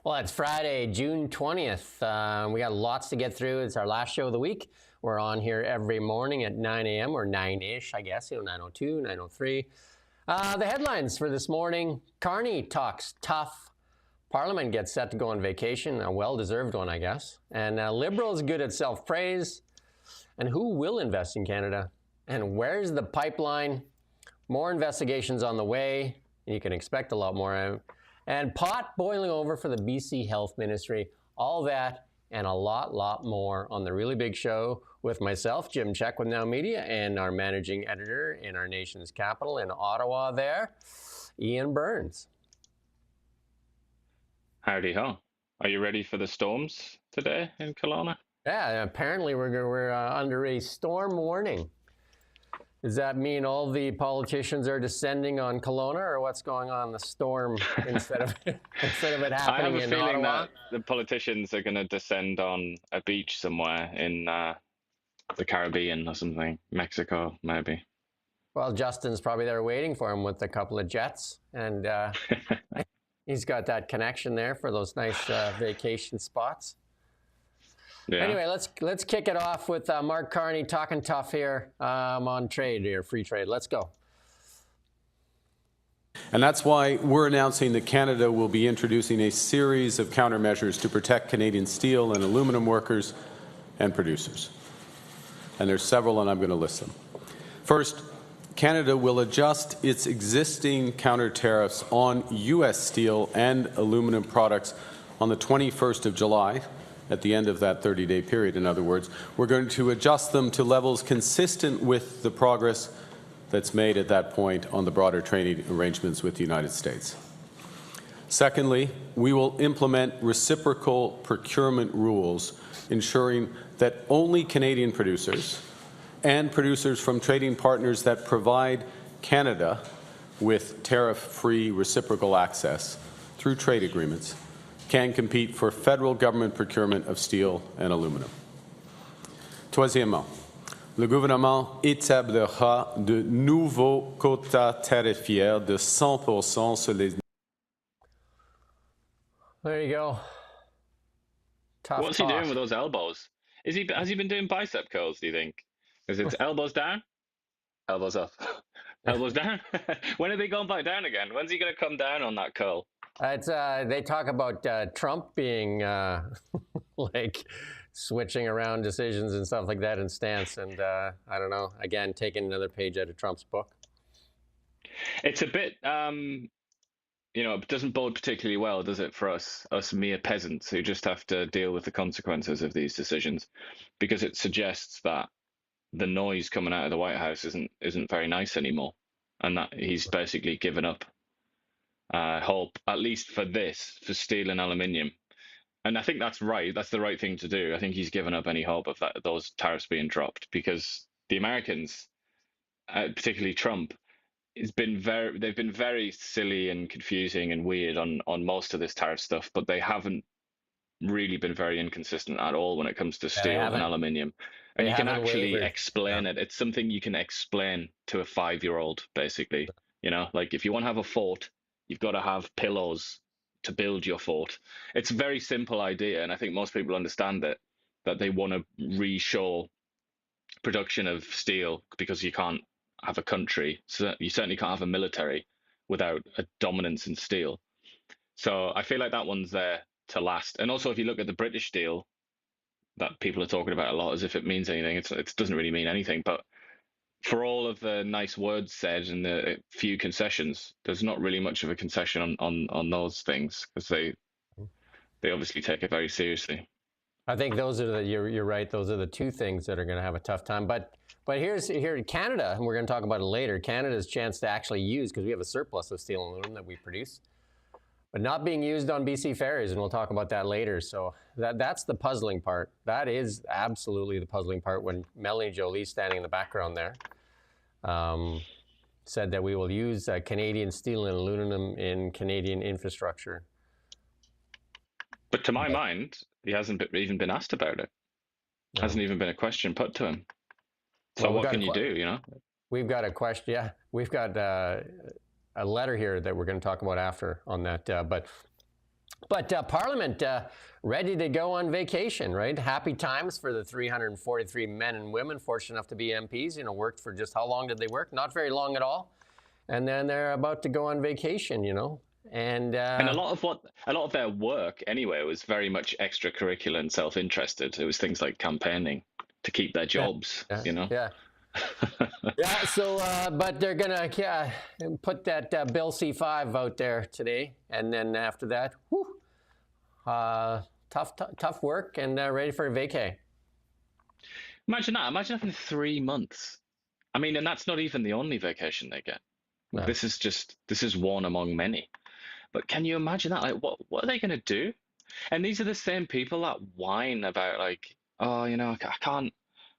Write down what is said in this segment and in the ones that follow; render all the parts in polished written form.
Well, it's Friday, June 20th. We got lots to get through. It's our last show of the week. We're on here every morning at 9 a.m. or 9-ish, I guess, 9:02, 9:03. The headlines for this morning: Carney talks tough. Parliament gets set to go on vacation, a well-deserved one, I guess. And Liberals good at self-praise. And who will invest in Canada? And where's the pipeline? More investigations on the way. You can expect a lot more. And pot boiling over for the BC Health Ministry. All that and a lot more on the Really Big Show with myself, Jim Csek with NowMedia, and our managing editor in our nation's capital in Ottawa there, Iain Burns. Howdy ho. Are you ready for the storms today in Kelowna? Yeah, apparently we're under a storm warning. Does that mean all the politicians are descending on Kelowna, or what's going on? The storm instead of it happening in Ottawa? I have a feeling that the politicians are going to descend on a beach somewhere in the Caribbean or something, Mexico maybe. Well, Justin's probably there waiting for him with a couple of jets, and he's got that connection there for those nice vacation spots. Yeah. Anyway, let's kick it off with Mark Carney talking tough here on trade here, free trade. Let's go. And that's why we're announcing that Canada will be introducing a series of countermeasures to protect Canadian steel and aluminum workers and producers. And there's several, and I'm going to list them. First, Canada will adjust its existing counter tariffs on U.S. steel and aluminum products on the 21st of July. At the end of that 30-day period, in other words, we're going to adjust them to levels consistent with the progress that's made at that point on the broader trading arrangements with the United States. Secondly, we will implement reciprocal procurement rules, ensuring that only Canadian producers and producers from trading partners that provide Canada with tariff-free reciprocal access through trade agreements can compete for federal government procurement of steel and aluminum. Troisièmement, le gouvernement établira de nouveaux quotas tarifaires de 100% sur les... There you go. Tough What's he doing with those elbows? Has he been doing bicep curls, do you think? Because it's elbows down, elbows up, elbows down. When are they going back down again? When's he going to come down on that curl? They talk about Trump being like switching around decisions and stuff like that in stance, and I don't know. Again, taking another page out of Trump's book. It's a bit, it doesn't bode particularly well, does it, for us mere peasants who just have to deal with the consequences of these decisions, because it suggests that the noise coming out of the White House isn't very nice anymore, and that he's basically given up hope, at least for steel and aluminium. And I think that's right. That's the right thing to do. I think he's given up any hope of those tariffs being dropped, because the Americans, particularly Trump, they've been very silly and confusing and weird on most of this tariff stuff, but they haven't really been very inconsistent at all when it comes to steel and aluminium. And you can actually explain it. It's something you can explain to a 5-year-old, basically. Like if you want to have a fort, you've got to have pillows to build your fort. It's a very simple idea, and I think most people understand it, that they want to reshore production of steel, because you can't have a country, so you certainly can't have a military without a dominance in steel. So I feel like that one's there to last. And also, if you look at the British deal that people are talking about a lot as if it means anything, it doesn't really mean anything, but for all of the nice words said and the few concessions, there's not really much of a concession on those things, because they obviously take it very seriously. I think those are you're right. Those are the two things that are going to have a tough time. But here in Canada, and we're going to talk about it later, Canada's chance to actually use, because we have a surplus of steel and aluminum that we produce, but not being used on BC ferries, and we'll talk about that later. So that's the puzzling part. That is absolutely the puzzling part, when Melanie Jolie, standing in the background there, said that we will use Canadian steel and aluminum in Canadian infrastructure. But to my mind, he hasn't even been asked about it. No. Hasn't even been a question put to him. So what can you do, We've got a question, yeah. We've got a letter here that we're going to talk about after on that. But But Parliament ready to go on vacation, right? Happy times for the 343 men and women fortunate enough to be MPs. You know, worked for just how long did they work? Not very long at all. And then they're about to go on vacation, you know. And a lot of their work anyway was very much extracurricular and self-interested. It was things like campaigning to keep their jobs, you know. Yeah. Yeah. So, but they're gonna put that Bill C5 out there today, and then after that, tough work and ready for a vacay. Imagine that. Imagine having 3 months. I mean, and that's not even the only vacation they get. No. This is one among many. But can you imagine that? Like, what are they going to do? And these are the same people that whine about, like, oh, you know, I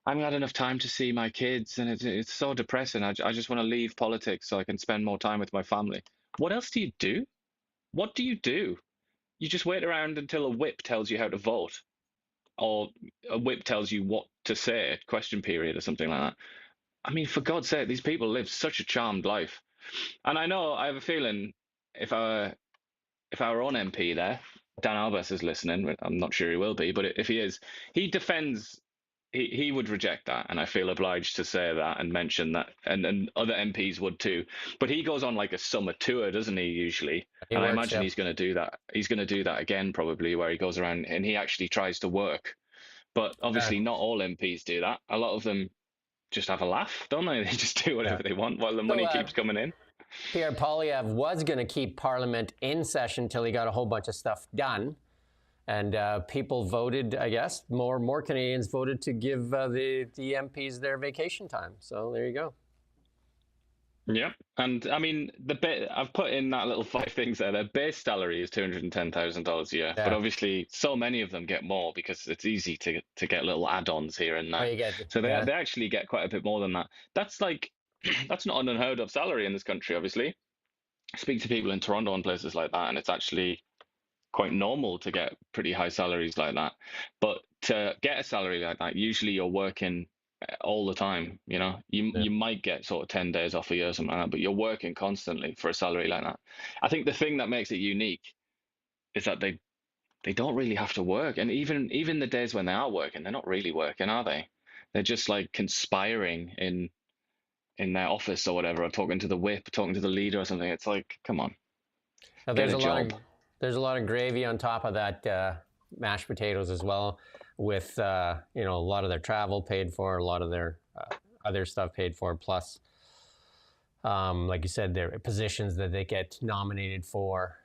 haven't had enough time to see my kids, and it's so depressing. I just want to leave politics so I can spend more time with my family. What else do you do? What do you do? You just wait around until a whip tells you how to vote, or a whip tells you what to say, question period or something like that. I mean, for God's sake, these people live such a charmed life. And I know, I have a feeling if our own MP there, Dan Albers, is listening, I'm not sure he will be, but if he is, he would reject that, and I feel obliged to say that and mention that, and other MPs would too. But he goes on like a summer tour, doesn't he, usually? And I imagine he's going to do that. He's going to do that again, probably, where he goes around and he actually tries to work. But obviously not all MPs do that. A lot of them just have a laugh, don't they? They just do whatever they want while the money keeps coming in. Pierre Poilievre was going to keep Parliament in session till he got a whole bunch of stuff done. And people voted, I guess, more Canadians voted to give the MPs their vacation time. So there you go. Yeah. And I mean, I've put in that little 5 things there. Their base salary is $210,000 a year. Yeah. But obviously, so many of them get more because it's easy to get little add-ons here and there. So they actually get quite a bit more than that. That's like, that's not an unheard of salary in this country, obviously. I speak to people in Toronto and places like that, and it's actually quite normal to get pretty high salaries like that. But to get a salary like that, usually you're working all the time. You know, you might get sort of 10 days off a year or something like that, but you're working constantly for a salary like that. I think the thing that makes it unique is that they don't really have to work, and even the days when they are working, they're not really working, are they? They're just like conspiring in their office or whatever, or talking to the whip, talking to the leader or something. It's like, come on. Now, there's a lot of gravy on top of that mashed potatoes as well, with a lot of their travel paid for, a lot of their other stuff paid for, plus, like you said, their positions that they get nominated for,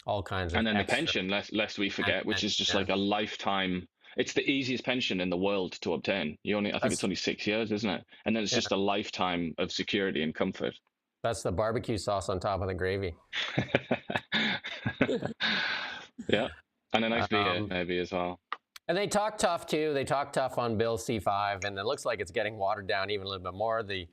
all kinds of. And then extra. The pension, lest we forget, which is just like a lifetime. It's the easiest pension in the world to obtain. I think it's only 6 years, isn't it? And then it's just a lifetime of security and comfort. That's the barbecue sauce on top of the gravy. Yeah, and a nice beer maybe as well. And they talk tough too. They talk tough on Bill C5, and it looks like it's getting watered down even a little bit more. The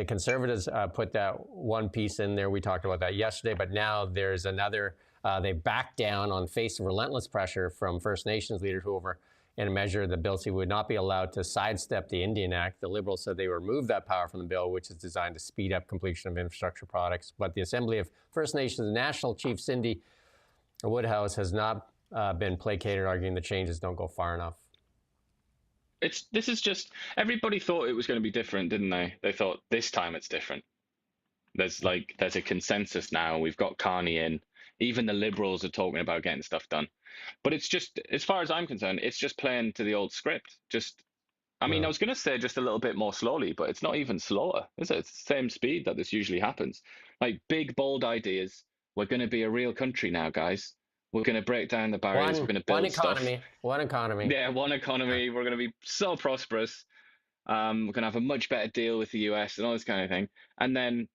Conservatives put that one piece in there. We talked about that yesterday, but now there's another. They backed down on face of relentless pressure from First Nations leaders who in a measure the Bill C would not be allowed to sidestep the Indian Act. The Liberals said they would remove that power from the bill, which is designed to speed up completion of infrastructure projects. But the Assembly of First Nations National Chief Cindy Woodhouse has not been placated, arguing the changes don't go far enough. This is just, everybody thought it was going to be different, didn't they? They thought this time it's different. There's a consensus now. We've got Carney in. Even the Liberals are talking about getting stuff done. But it's just, as far as I'm concerned, it's just playing to the old script. I was going to say just a little bit more slowly, but it's not even slower, is it? It's the same speed that this usually happens. Like big, bold ideas. We're going to be a real country now, guys. We're going to break down the barriers. We're going to build stuff. One economy. Yeah, one economy. We're going to be so prosperous. We're going to have a much better deal with the US and all this kind of thing. And then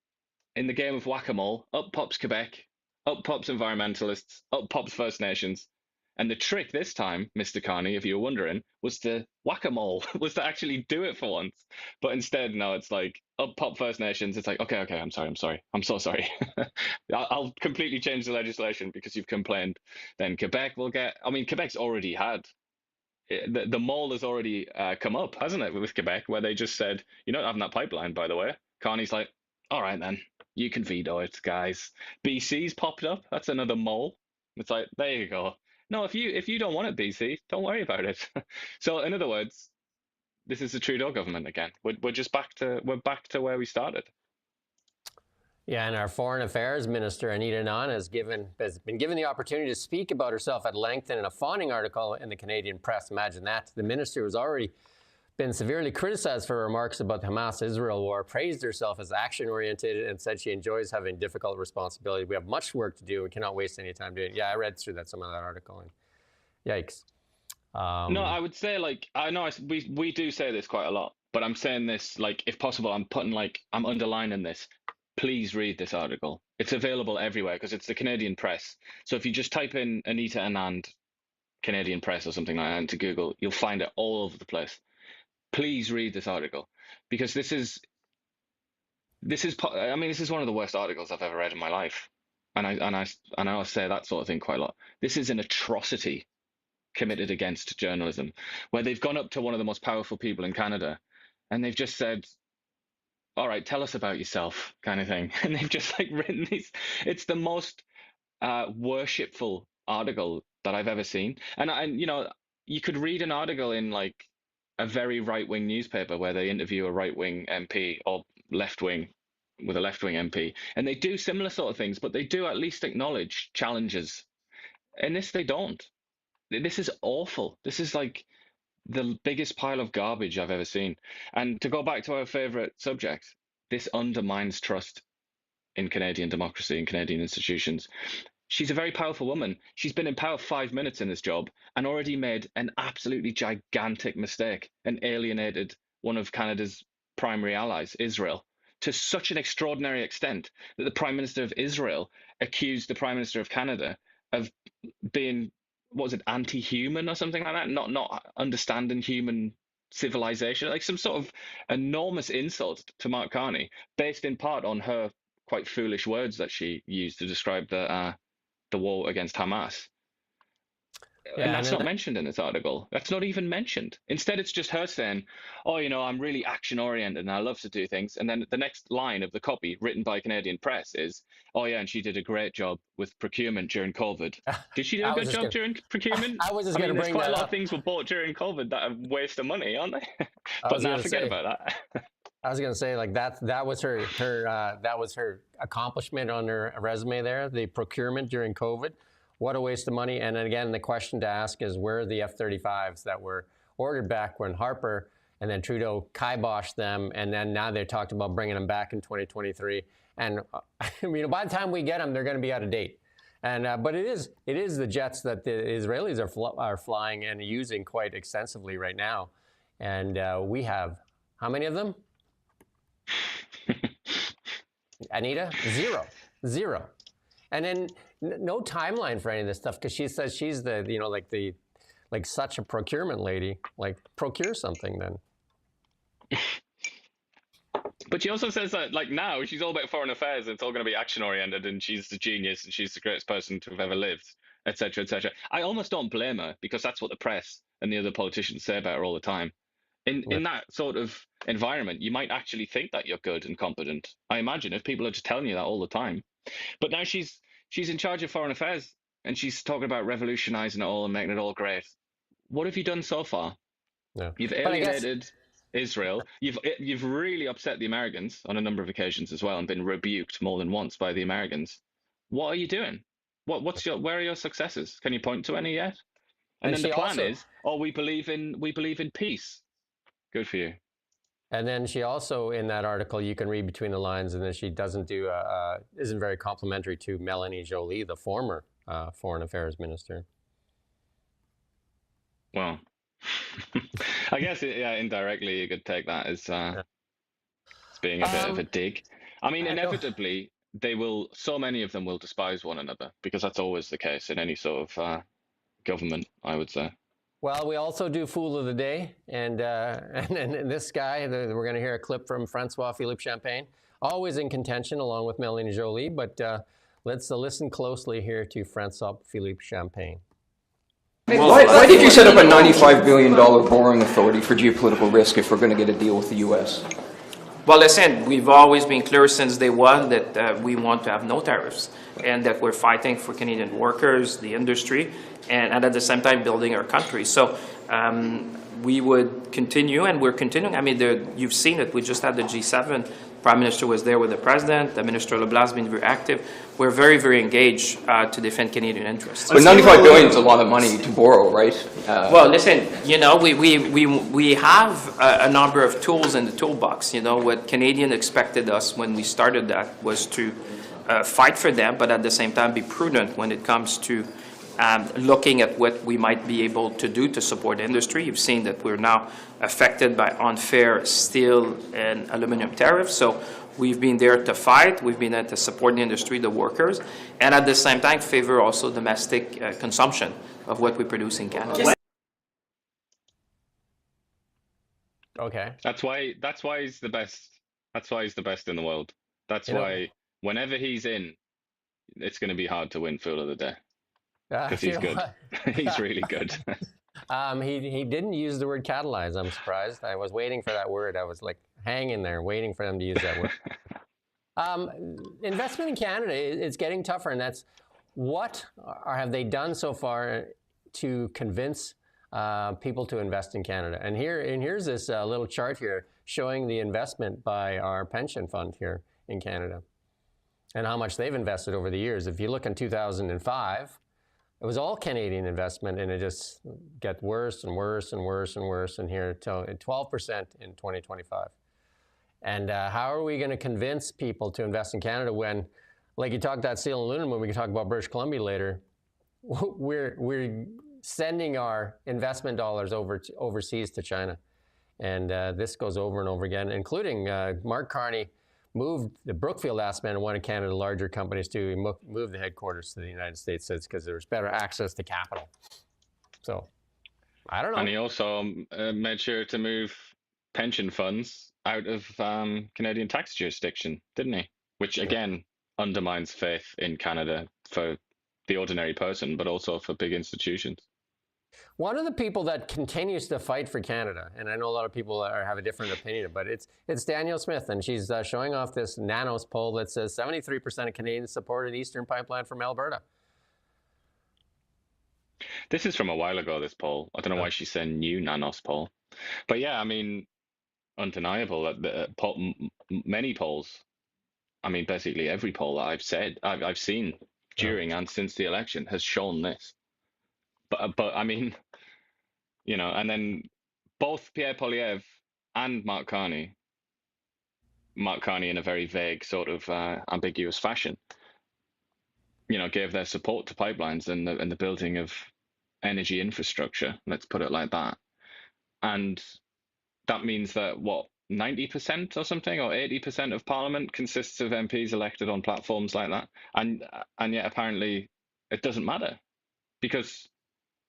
in the game of whack-a-mole, up pops Quebec, up pops environmentalists, up pops First Nations. And the trick this time, Mr. Carney, if you were wondering, was to whack-a-mole, was to actually do it for once. But instead, no, it's like, up pop First Nations. It's like, okay, I'm sorry. I'm so sorry. I'll completely change the legislation because you've complained. Then Quebec will Quebec's already had, the mole has already come up, hasn't it, with Quebec, where they just said, you're not having that pipeline, by the way. Carney's like, all right then, you can veto it, guys. BC's popped up. That's another mole. It's like, there you go. No, if you don't want it, BC, don't worry about it. So in other words, this is the Trudeau government again. We're just back to where we started. Yeah, and our Foreign Affairs Minister, Anita Anand, has been given the opportunity to speak about herself at length in a fawning article in the Canadian press. Imagine that. The minister has already been severely criticized for her remarks about the Hamas-Israel war, praised herself as action-oriented, and said she enjoys having difficult responsibility. We have much work to do. We cannot waste any time doing it. Yeah, I read through some of that article, and yikes. No, I would say, like, I know we do say this quite a lot, but I'm saying this, like, if possible, I'm underlining this. Please read this article. It's available everywhere because it's the Canadian press. So if you just type in Anita Anand, Canadian press or something like that into Google, you'll find it all over the place. Please read this article because this is one of the worst articles I've ever read in my life. And I say that sort of thing quite a lot. This is an atrocity committed against journalism, where they've gone up to one of the most powerful people in Canada and they've just said, all right, tell us about yourself, kind of thing. And they've just like written these. It's the most worshipful article that I've ever seen. And you could read an article in like a very right-wing newspaper where they interview a right-wing MP or left-wing with a left-wing MP, and they do similar sort of things, but they do at least acknowledge challenges. And this they don't. This is awful. This is like the biggest pile of garbage I've ever seen. And to go back to our favorite subject, this undermines trust in Canadian democracy and Canadian institutions. She's a very powerful woman. She's been in power 5 minutes in this job and already made an absolutely gigantic mistake and alienated one of Canada's primary allies, Israel, to such an extraordinary extent that the Prime Minister of Israel accused the Prime Minister of Canada of being, what was it, anti-human or something like that, not understanding human civilization, like some sort of enormous insult to Mark Carney, based in part on her quite foolish words that she used to describe the war against Hamas. Yeah, and that's not mentioned in this article. That's not even mentioned. Instead, it's just her saying, oh, I'm really action-oriented and I love to do things. And then the next line of the copy written by Canadian press is, oh, yeah, and she did a great job with procurement during COVID. Did she do a good job during procurement? I was just going to bring that up. There's quite a lot of things were bought during COVID that are a waste of money, aren't they? But now forget about that. I was going to say, like, that was her accomplishment on her resume there, the procurement during COVID. What a waste of money. And then again, the question to ask is, where are the F-35s that were ordered back when Harper and then Trudeau kiboshed them, and then now they talked about bringing them back in 2023. And by the time we get them, they're going to be out of date. And but it is the jets that the Israelis are flying and using quite extensively right now. And we have how many of them? Anita, zero. And then no timeline for any of this stuff, because she says she's the such a procurement lady. Like, procure something then. But she also says that, like, now she's all about foreign affairs. It's all going to be action oriented, and she's the genius, and she's the greatest person to have ever lived, etc., etc. I almost don't blame her, because that's what the press and the other politicians say about her all the time. In that sort of environment, you might actually think that you're good and competent. I imagine, if people are just telling you that all the time. But now she's in charge of foreign affairs, and she's talking about revolutionizing it all and making it all great. What have you done so far? Yeah. You've alienated Israel. You've really upset the Americans on a number of occasions as well, and been rebuked more than once by the Americans. What are you doing? Where are your successes? Can you point to any yet? And then the plan is, we believe in peace. Good for you. And then she also, in that article, you can read between the lines, and then she isn't very complimentary to Melanie Jolie, the former Foreign Affairs Minister. Well, I guess indirectly you could take that as being a bit of a dig. I mean, inevitably so many of them will despise one another, because that's always the case in any sort of government, I would say. Well, we also do Fool of the Day, and this guy, we're going to hear a clip from Francois-Philippe Champagne, always in contention along with Melanie Jolie, but let's listen closely here to Francois-Philippe Champagne. Why did you set up a $95 billion borrowing authority for geopolitical risk if we're going to get a deal with the U.S.? Well, listen, we've always been clear since day one that we want to have no tariffs and that we're fighting for Canadian workers, the industry, and at the same time building our country. So we would continue, and we're continuing. I mean, you've seen it. We just had the G7. Prime Minister was there with the President. The Minister LeBlanc has been very active. We're very, very engaged to defend Canadian interests. But 95 billion is a lot of money to borrow, right? Well, listen, you know, we have a number of tools in the toolbox. You know, what Canadians expected us when we started that was to fight for them, but at the same time be prudent when it comes to looking at what we might be able to do to support industry. You've seen that we're now affected by unfair steel and aluminum tariffs. So we've been there to fight. We've been there to support the industry, the workers, and at the same time favor also domestic consumption of what we produce in Canada. Okay. That's why he's the best. That's why he's the best in the world. That's why whenever he's in, it's going to be hard to win Fool of the Day. Because he's good. He's really good. He didn't use the word catalyze. I'm surprised. I was waiting for that word. I was like hanging there, waiting for them to use that word. Investment in Canada is getting tougher, and that's what have they done so far to convince people to invest in Canada? And here's this little chart here showing the investment by our pension fund here in Canada and how much they've invested over the years. If you look in 2005. It was all Canadian investment, and it just got worse and worse and worse and worse, and here till 12% in 2025. And how are we going to convince people to invest in Canada when, like you talked about steel and aluminum, we can talk about British Columbia later, we're sending our investment dollars overseas to China. And this goes over and over again, including Mark Carney moved the Brookfield Asset Management, one of Canada's larger companies, to move the headquarters to the United States. It's because there's better access to capital. So, I don't know. And he also made sure to move pension funds out of Canadian tax jurisdiction, didn't he? Which, again, undermines faith in Canada for the ordinary person, but also for big institutions. One of the people that continues to fight for Canada, and I know a lot of people have a different opinion, but it's Danielle Smith, and she's showing off this Nanos poll that says 73% of Canadians supported Eastern Pipeline from Alberta. This is from a while ago, this poll. I don't know why she's saying new Nanos poll. But yeah, I mean, undeniable that many polls, I mean, basically every poll that I've seen during and since the election has shown this. But I mean, you know, and then both Pierre Poilievre and Mark Carney in a very vague sort of ambiguous fashion, you know, gave their support to pipelines and the building of energy infrastructure, let's put it like that. And that means that 90% or something, or 80% of Parliament consists of MPs elected on platforms like that, and yet apparently it doesn't matter because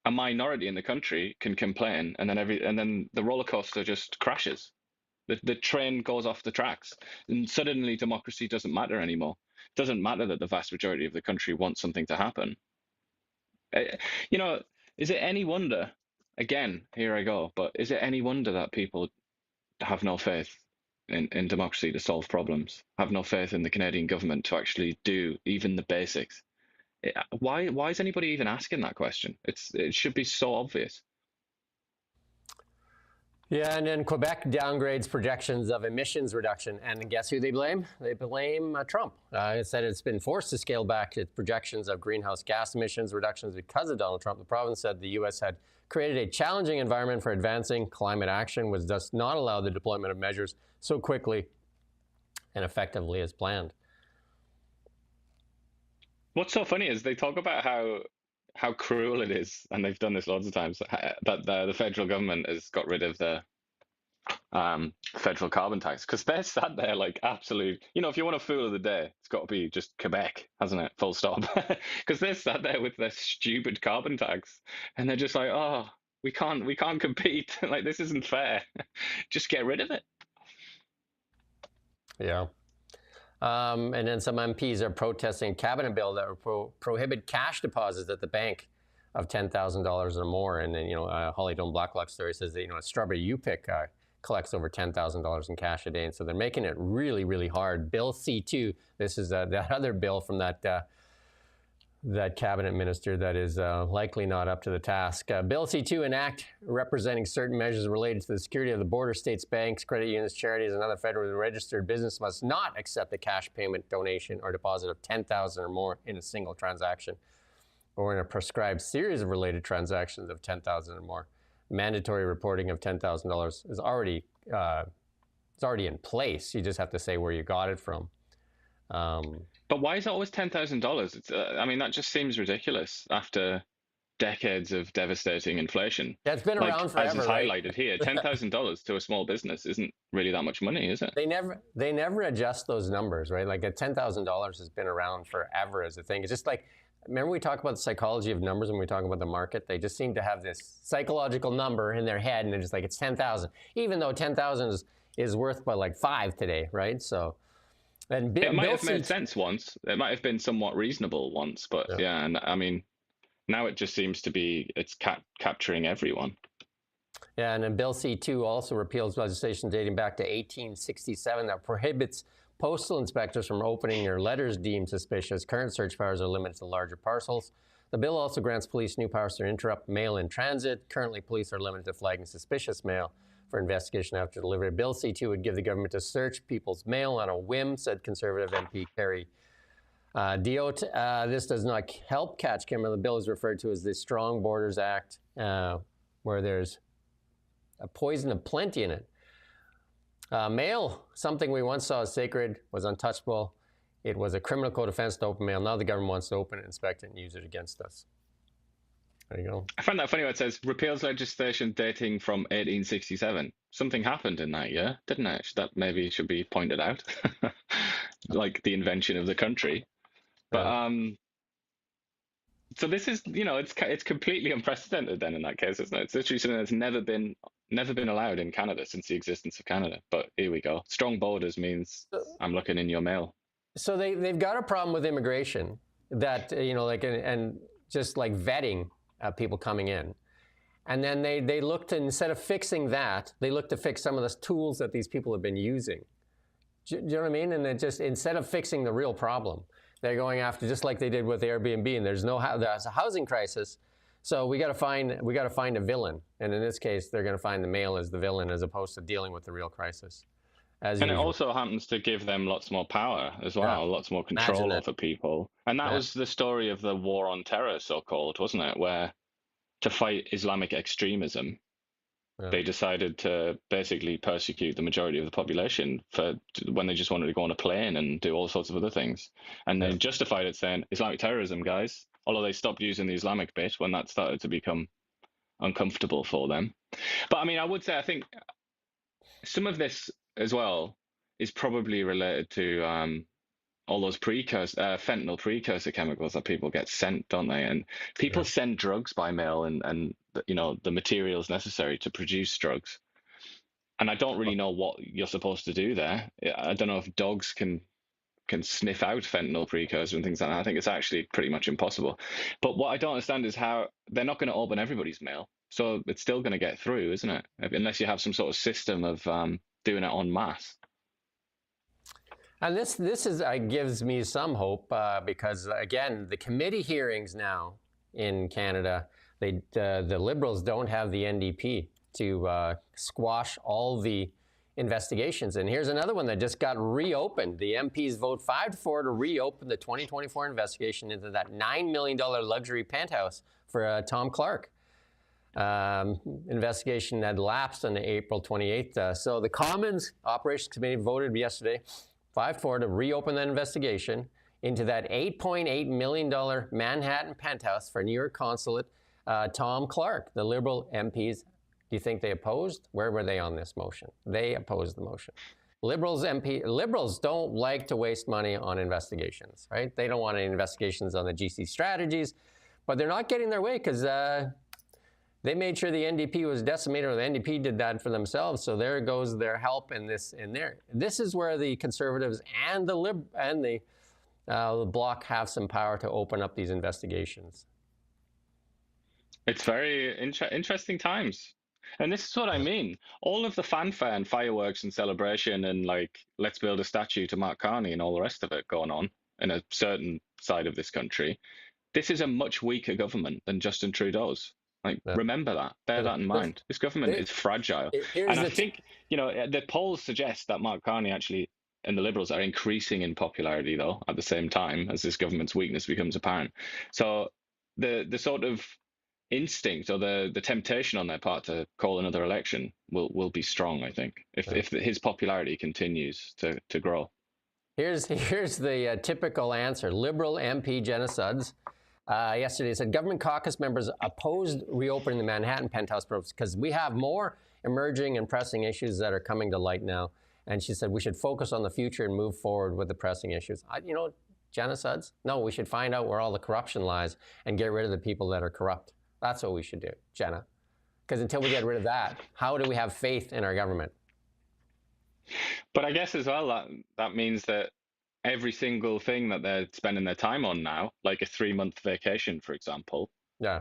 a minority in the country can complain, and then the roller coaster just crashes. The train goes off the tracks, and suddenly democracy doesn't matter anymore. It doesn't matter that the vast majority of the country wants something to happen. You know, is it any wonder? Again, here I go. But is it any wonder that people have no faith in democracy to solve problems? Have no faith in the Canadian government to actually do even the basics? Why is anybody even asking that question? It should be so obvious. Yeah, and then Quebec downgrades projections of emissions reduction, and guess who they blame? They blame Trump. It said it's been forced to scale back its projections of greenhouse gas emissions reductions because of Donald Trump. The province said the U.S. had created a challenging environment for advancing climate action, which does not allow the deployment of measures so quickly and effectively as planned. What's so funny is they talk about how cruel it is, and they've done this loads of times, that the federal government has got rid of the federal carbon tax, because they're sat there like absolute, you know, if you want a fool of the day, it's got to be just Quebec, hasn't it? Full stop. Because they're sat there with their stupid carbon tax, and they're just like, oh, we can't compete. Like, this isn't fair. Just get rid of it. Yeah. And then some MPs are protesting a cabinet bill that will prohibit cash deposits at the bank of $10,000 or more. And then, you know, Holly Doan Blacklock story says that, you know, a Strawberry U-Pick collects over $10,000 in cash a day. And so they're making it really, really hard. Bill C2, this is that other bill from that cabinet minister that is likely not up to the task. Bill C2, an act representing certain measures related to the security of the border. States, banks, credit unions, charities, and other federally registered business must not accept a cash payment, donation, or deposit of $10,000 or more in a single transaction, or in a prescribed series of related transactions of $10,000 or more. Mandatory reporting of $10,000 is already in place. You just have to say where you got it from. But why is it always $10,000? I mean, that just seems ridiculous after decades of devastating inflation. Yeah, it's been around forever. As is highlighted here, $10,000 to a small business isn't really that much money, is it? They never adjust those numbers, right? Like $10,000 has been around forever as a thing. It's just like, remember we talk about the psychology of numbers when we talk about the market? They just seem to have this psychological number in their head, and they're just like, it's 10,000, even though 10,000 is worth by like 5 today, right? So. And it might have made sense once. It might have been somewhat reasonable once, but yeah, and I mean, now it just seems to be it's capturing everyone. Yeah, and then Bill C2 also repeals legislation dating back to 1867 that prohibits postal inspectors from opening your letters deemed suspicious. Current search powers are limited to larger parcels. The bill also grants police new powers to interrupt mail in transit. Currently, police are limited to flagging suspicious mail for investigation after delivery. Bill C2 would give the government to search people's mail on a whim, said Conservative MP Carrie Diotte. This does not help catch criminal. The bill is referred to as the Strong Borders Act, where there's a poison of plenty in it. Mail, something we once saw as sacred, was untouchable. It was a criminal code offense to open mail. Now the government wants to open it, inspect it, and use it against us. There you go. I find that funny when it says repeals legislation dating from 1867. Something happened in that year, didn't it? That maybe should be pointed out, like the invention of the country. But so this is, it's completely unprecedented then in that case, isn't it? It's literally something that's never been allowed in Canada since the existence of Canada. But here we go. Strong borders means I'm looking in your mail. So they've got a problem with immigration that and just like vetting. People coming in. And then they look to, instead of fixing that, they look to fix some of the tools that these people have been using. Do you know what I mean? And then just, instead of fixing the real problem, they're going after, just like they did with Airbnb, and there's a housing crisis, so we got to find a villain. And in this case, they're going to find the mail as the villain as opposed to dealing with the real crisis. And it also happens to give them lots more power as well, lots more control over people. And that was the story of the war on terror, so-called, wasn't it? Where to fight Islamic extremism, they decided to basically persecute the majority of the population when they just wanted to go on a plane and do all sorts of other things. And they justified it saying, Islamic terrorism, guys, although they stopped using the Islamic bit when that started to become uncomfortable for them. But I mean, I would say, I think some of this as well is probably related to all those fentanyl precursor chemicals that people get sent, don't they? And people send drugs by mail and the materials necessary to produce drugs. And I don't really know what you're supposed to do there. I don't know if dogs can sniff out fentanyl precursor and things like that. I think it's actually pretty much impossible. But what I don't understand is how they're not going to open everybody's mail. So it's still going to get through, isn't it? Unless you have some sort of system of doing it en masse. And this gives me some hope because, again, the committee hearings now in Canada, the Liberals don't have the NDP to squash all the investigations. And here's another one that just got reopened. The MPs vote 5-4 to reopen the 2024 investigation into that $9 million luxury penthouse for Tom Clark. Investigation had lapsed on April 28th. So the Commons Operations Committee voted yesterday 5-4 to reopen that investigation into that $8.8 million Manhattan penthouse for New York consulate Tom Clark. The Liberal MPs, do you think they opposed? Where were they on this motion? They opposed the motion. Liberals don't like to waste money on investigations, right? They don't want any investigations on the GC strategies, but they're not getting their way because they made sure the NDP was decimated, or the NDP did that for themselves. So there goes their help in this. This is where the Conservatives and the Bloc have some power to open up these investigations. It's very interesting times. And this is what I mean. All of the fanfare and fireworks and celebration and like, let's build a statue to Mark Carney and all the rest of it going on in a certain side of this country. This is a much weaker government than Justin Trudeau's. Like, remember that. Bear that in mind. This government is fragile. And I think, the polls suggest that Mark Carney actually and the Liberals are increasing in popularity, though, at the same time as this government's weakness becomes apparent. So the sort of instinct or the temptation on their part to call another election will be strong, I think, if his popularity continues to grow. Here's the typical answer. Liberal MP Jenna Sudds yesterday said government caucus members opposed reopening the Manhattan penthouse because we have more emerging and pressing issues that are coming to light now. And she said we should focus on the future and move forward with the pressing issues. Jenna Sudds, no, we should find out where all the corruption lies and get rid of the people that are corrupt. That's what we should do, Jenna. Because until we get rid of that, how do we have faith in our government? But I guess as well that means that every single thing that they're spending their time on now, like a 3-month vacation, for example,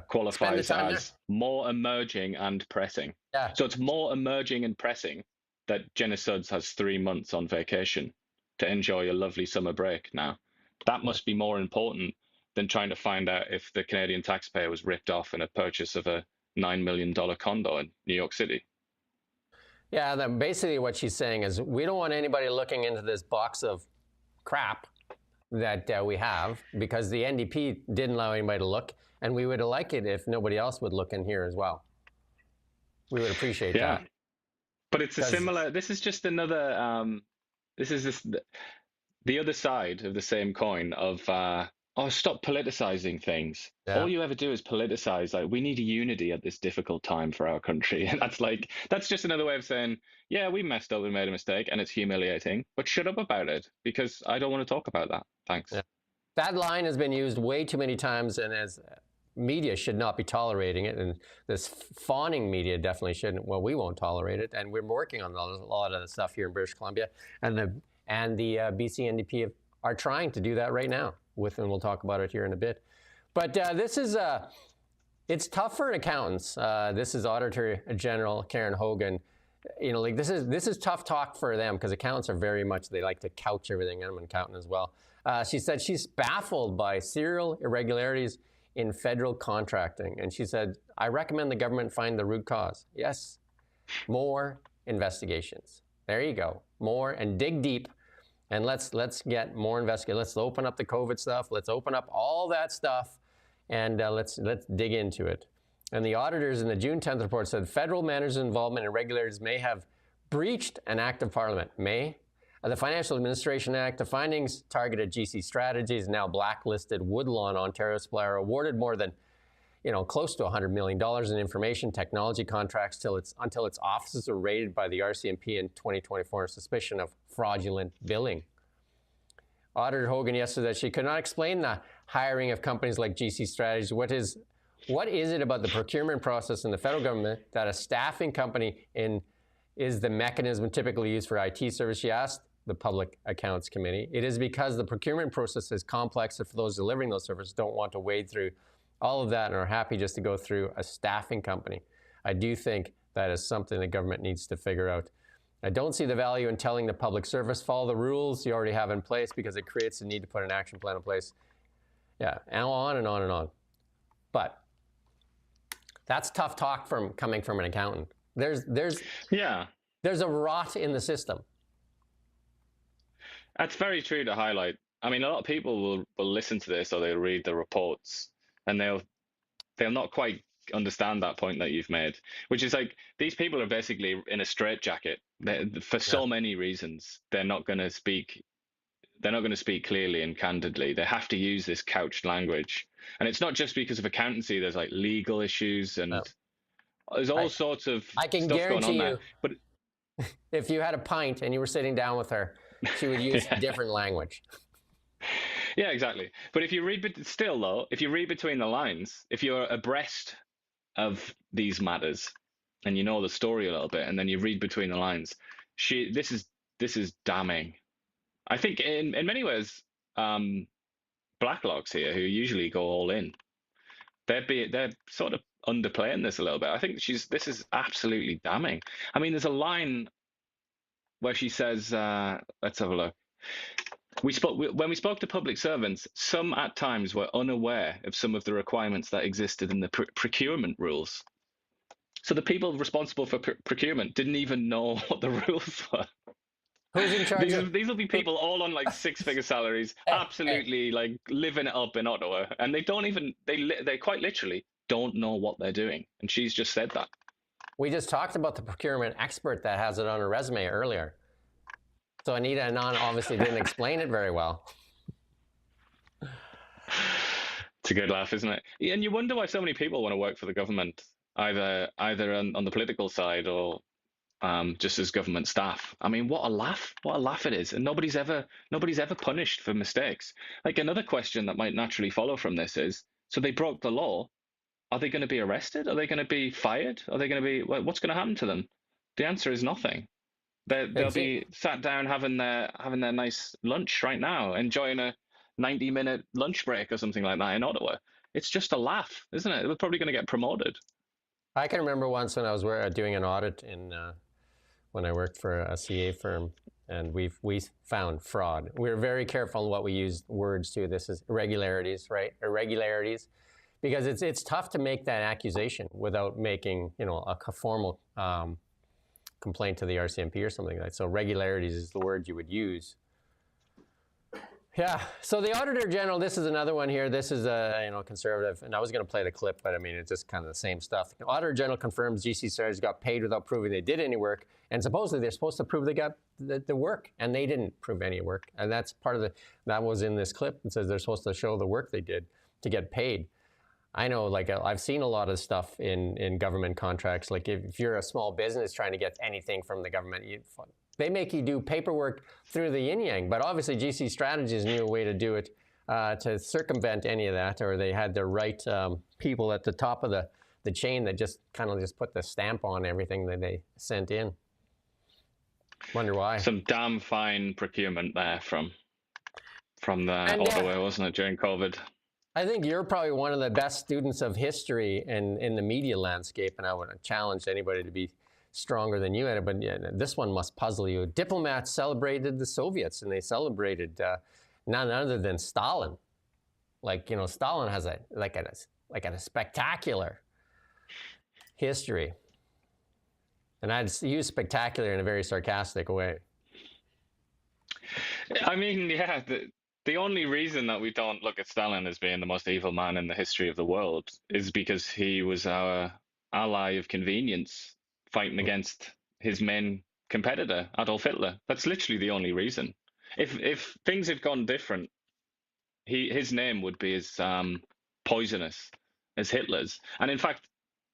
qualifies as more emerging and pressing. Yeah. So it's more emerging and pressing that Jenna Sudds has 3 months on vacation to enjoy a lovely summer break now. That must be more important than trying to find out if the Canadian taxpayer was ripped off in a purchase of a $9 million condo in New York City. Yeah, then basically what she's saying is we don't want anybody looking into this box of crap that we have, because the NDP didn't allow anybody to look, and we would like it if nobody else would look in here as well. We would appreciate that. But it's a similar, this is just another, the other side of the same coin of, stop politicizing things. Yeah. All you ever do is politicize. Like, we need unity at this difficult time for our country. And that's just another way of saying, yeah, we messed up and made a mistake and it's humiliating, but shut up about it because I don't want to talk about that. Thanks. Yeah. That line has been used way too many times, and as media should not be tolerating it, and this fawning media definitely shouldn't. Well, we won't tolerate it, and we're working on a lot of the stuff here in British Columbia, and the BC NDP are trying to do that right now. And we'll talk about it here in a bit. But this is it's tough for accountants. This is Auditor General Karen Hogan. This is tough talk for them because accountants are very much, they like to couch everything. I'm an accountant as well. She said she's baffled by serial irregularities in federal contracting. And she said, I recommend the government find the root cause. Yes, more investigations. There you go. More, and dig deep. And let's get more investigations. Let's open up the COVID stuff. Let's open up all that stuff, and let's dig into it. And the auditors in the June 10th report said federal managers' involvement in irregularities may have breached an act of Parliament. The Financial Administration Act, the findings targeted GC Strategies, now blacklisted Woodlawn Ontario supplier, awarded more than close to $100 million in information technology contracts until its offices were raided by the RCMP in 2024 on suspicion of fraudulent billing. Auditor Hogan yesterday said she could not explain the hiring of companies like GC Strategies. What is it about the procurement process in the federal government that a staffing company is the mechanism typically used for IT service? She asked the Public Accounts Committee. It is because the procurement process is complex, and for those delivering those services don't want to wade through all of that and are happy just to go through a staffing company. I do think that is something the government needs to figure out. I don't see the value in telling the public service, follow the rules you already have in place, because it creates the need to put an action plan in place. Yeah, and on and on and on. But that's tough talk coming from an accountant. There's a rot in the system. That's very true to highlight. I mean, a lot of people will listen to this or they'll read the reports and they'll not quite understand that point that you've made, which is like these people are basically in a straitjacket. For so many reasons, they're not going to speak clearly and candidly. They have to use this couched language, and it's not just because of accountancy. There's like legal issues and there's all sorts of I can stuff guarantee going on you, there. But if you had a pint and you were sitting down with her, she would use different language. Yeah, exactly. But if you read between the lines, if you're abreast of these matters and you know the story a little bit, and then you read between the lines, this is damning. I think in many ways, Blacklocks here, who usually go all in, they're sort of underplaying this a little bit. I think this is absolutely damning. I mean, there's a line where she says, let's have a look. When we spoke to public servants, some at times were unaware of some of the requirements that existed in the procurement rules. So the people responsible for procurement didn't even know what the rules were. Who's in charge? These will be people all on like six-figure salaries, absolutely like living it up in Ottawa, and they don't even they quite literally don't know what they're doing. And she's just said that. We just talked about the procurement expert that has it on her resume earlier. So Anita Anand obviously didn't explain it very well. It's a good laugh, isn't it? And you wonder why so many people want to work for the government, either on the political side or just as government staff. I mean, what a laugh! What a laugh it is, and nobody's ever punished for mistakes. Like, another question that might naturally follow from this is: so they broke the law. Are they going to be arrested? Are they going to be fired? Are they going to be? What's going to happen to them? The answer is nothing. They'll be sat down having their nice lunch right now, enjoying a 90-minute lunch break or something like that in Ottawa. It's just a laugh, isn't it? They're probably going to get promoted. I can remember once when I was doing an audit when I worked for a CA firm, and we found fraud. We were very careful on what we used words to. This is irregularities, right? Irregularities, because it's tough to make that accusation without making a formal complaint to the RCMP or something like that. So regularities is the word you would use. Yeah. So the Auditor General, this is another one here. This is a conservative, and I was going to play the clip, but I mean it's just kind of the same stuff. The Auditor General confirms GC strategists got paid without proving they did any work, and supposedly they're supposed to prove they got the work, and they didn't prove any work, and that's part of that was in this clip. It says they're supposed to show the work they did to get paid. I know, like, I've seen a lot of stuff in government contracts. Like, if you're a small business trying to get anything from the government, they make you do paperwork through the yin-yang. But obviously, GC Strategies knew a way to do it to circumvent any of that, or they had the right people at the top of the chain that just kind of put the stamp on everything that they sent in. Wonder why. Some damn fine procurement there from the Ottawa, wasn't it, during COVID? I think you're probably one of the best students of history in the media landscape, and I would challenge anybody to be stronger than you at it. But yeah, this one must puzzle you. Diplomats celebrated the Soviets, and they celebrated none other than Stalin. Like, Stalin has a spectacular history, and I'd use spectacular in a very sarcastic way. I mean, yeah. The only reason that we don't look at Stalin as being the most evil man in the history of the world is because he was our ally of convenience fighting against his main competitor, Adolf Hitler. That's literally the only reason. If things had gone different, his name would be as poisonous as Hitler's. And in fact,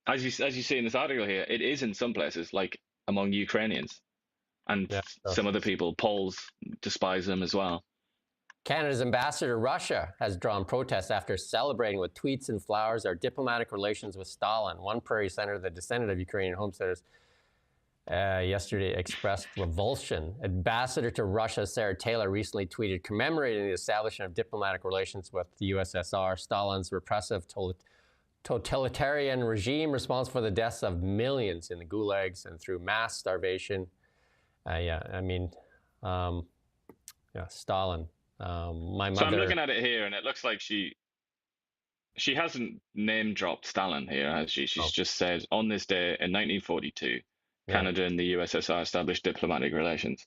as you see in this article here, it is in some places, like among Ukrainians. And some other people, Poles, despise them as well. Canada's ambassador to Russia has drawn protests after celebrating with tweets and flowers our diplomatic relations with Stalin. One Prairie senator, the descendant of Ukrainian homesteaders, yesterday expressed revulsion. Ambassador to Russia, Sarah Taylor, recently tweeted commemorating the establishment of diplomatic relations with the USSR, Stalin's repressive totalitarian regime responsible for the deaths of millions in the gulags and through mass starvation. Stalin. My mother. So I'm looking at it here, and it looks like she hasn't name dropped Stalin here, has she? She's just said on this day in 1942, Canada and the USSR established diplomatic relations.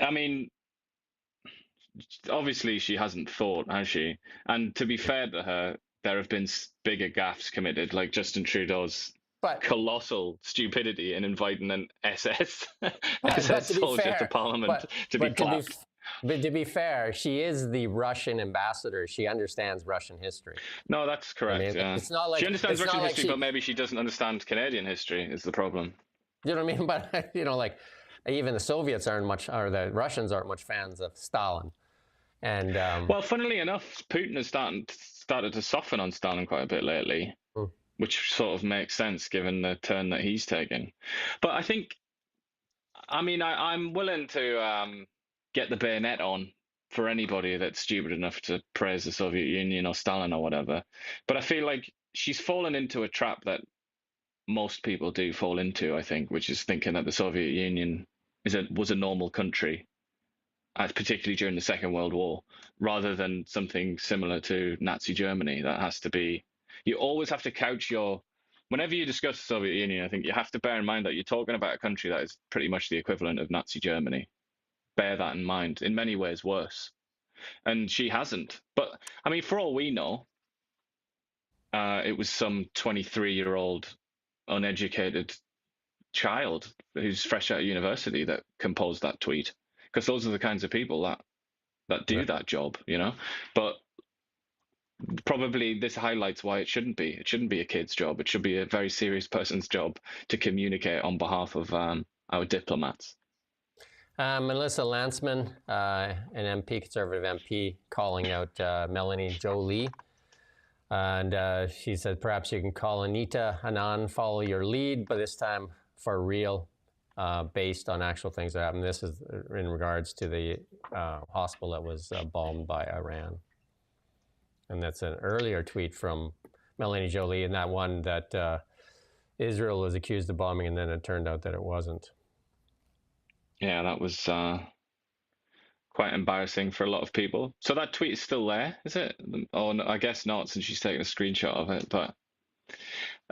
I mean, obviously she hasn't thought, has she? And to be fair to her, there have been bigger gaffes committed, like Justin Trudeau's colossal stupidity in inviting an SS soldier to Parliament to be clapped. But to be fair, she is the Russian ambassador. She understands Russian history. No, that's correct. It's not like she understands Russian history, but maybe she doesn't understand Canadian history is the problem. You know what I mean? But like even the Soviets aren't much, or the Russians aren't much fans of Stalin. And well, funnily enough, Putin has started to soften on Stalin quite a bit lately, which sort of makes sense given the turn that he's taken. But I think, I'm willing to get the bayonet on for anybody that's stupid enough to praise the Soviet Union or Stalin or whatever. But I feel like she's fallen into a trap that most people do fall into, I think, which is thinking that the Soviet Union was a normal country, particularly during the Second World War, rather than something similar to Nazi Germany. That has to be, you always have to couch whenever you discuss the Soviet Union, I think you have to bear in mind that you're talking about a country that is pretty much the equivalent of Nazi Germany. Bear that in mind. In many ways worse. And she hasn't. But, I mean, for all we know, it was some 23-year-old uneducated child who's fresh out of university that composed that tweet, because those are the kinds of people that do that job, But probably this highlights why it shouldn't be a kid's job. It should be a very serious person's job to communicate on behalf of our diplomats. Melissa Lantsman, an MP, conservative MP, calling out Melanie Jolie. And she said, perhaps you can call Anita Anand, follow your lead, but this time for real, based on actual things that happened. This is in regards to the hospital that was bombed by Iran. And that's an earlier tweet from Melanie Jolie, and that one that Israel was accused of bombing, and then it turned out that it wasn't. Yeah, that was quite embarrassing for a lot of people. So that tweet is still there, is it? Oh, no, I guess not, since she's taken a screenshot of it. But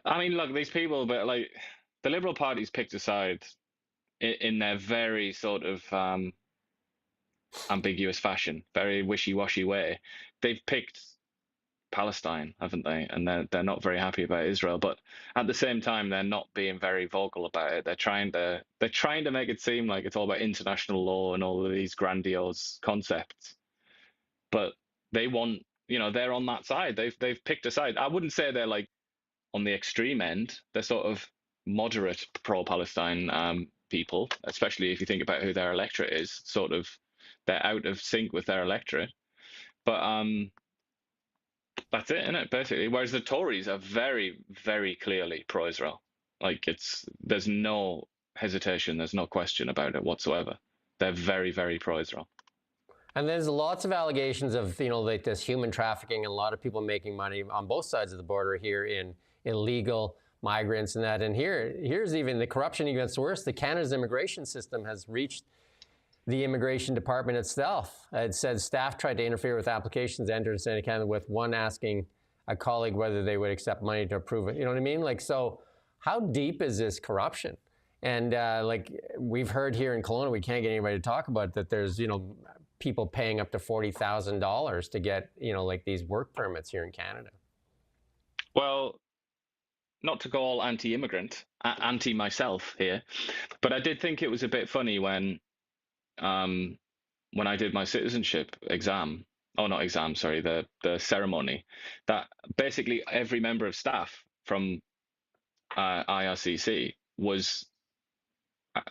I mean, look, these people, but like the Liberal Party's picked a side in their very sort of ambiguous fashion, very wishy-washy way. They've picked Palestine, haven't they? And they're not very happy about Israel, but at the same time, they're not being very vocal about it. They're trying to make it seem like it's all about international law and all of these grandiose concepts. But they want, they're on that side. They've picked a side. I wouldn't say they're like on the extreme end. They're sort of moderate pro-Palestine people, especially if you think about who their electorate is. Sort of, they're out of sync with their electorate. But that's it, isn't it, basically? Whereas the Tories are very, very clearly pro-Israel. Like, there's no hesitation, there's no question about it whatsoever. They're very, very pro-Israel. And there's lots of allegations of, like this human trafficking, and a lot of people making money on both sides of the border here in illegal migrants and that. And here's even the corruption even gets worse. The Canada's immigration system has reached the immigration department itself. It said staff tried to interfere with applications entered in State of Canada, with one asking a colleague whether they would accept money to approve it. You know what I mean? Like, so how deep is this corruption? And like we've heard here in Kelowna, we can't get anybody to talk about it, that there's, people paying up to $40,000 to get, like these work permits here in Canada. Well, not to go all anti-immigrant, anti-myself here, but I did think it was a bit funny when I did my citizenship exam, the ceremony, that basically every member of staff from IRCC was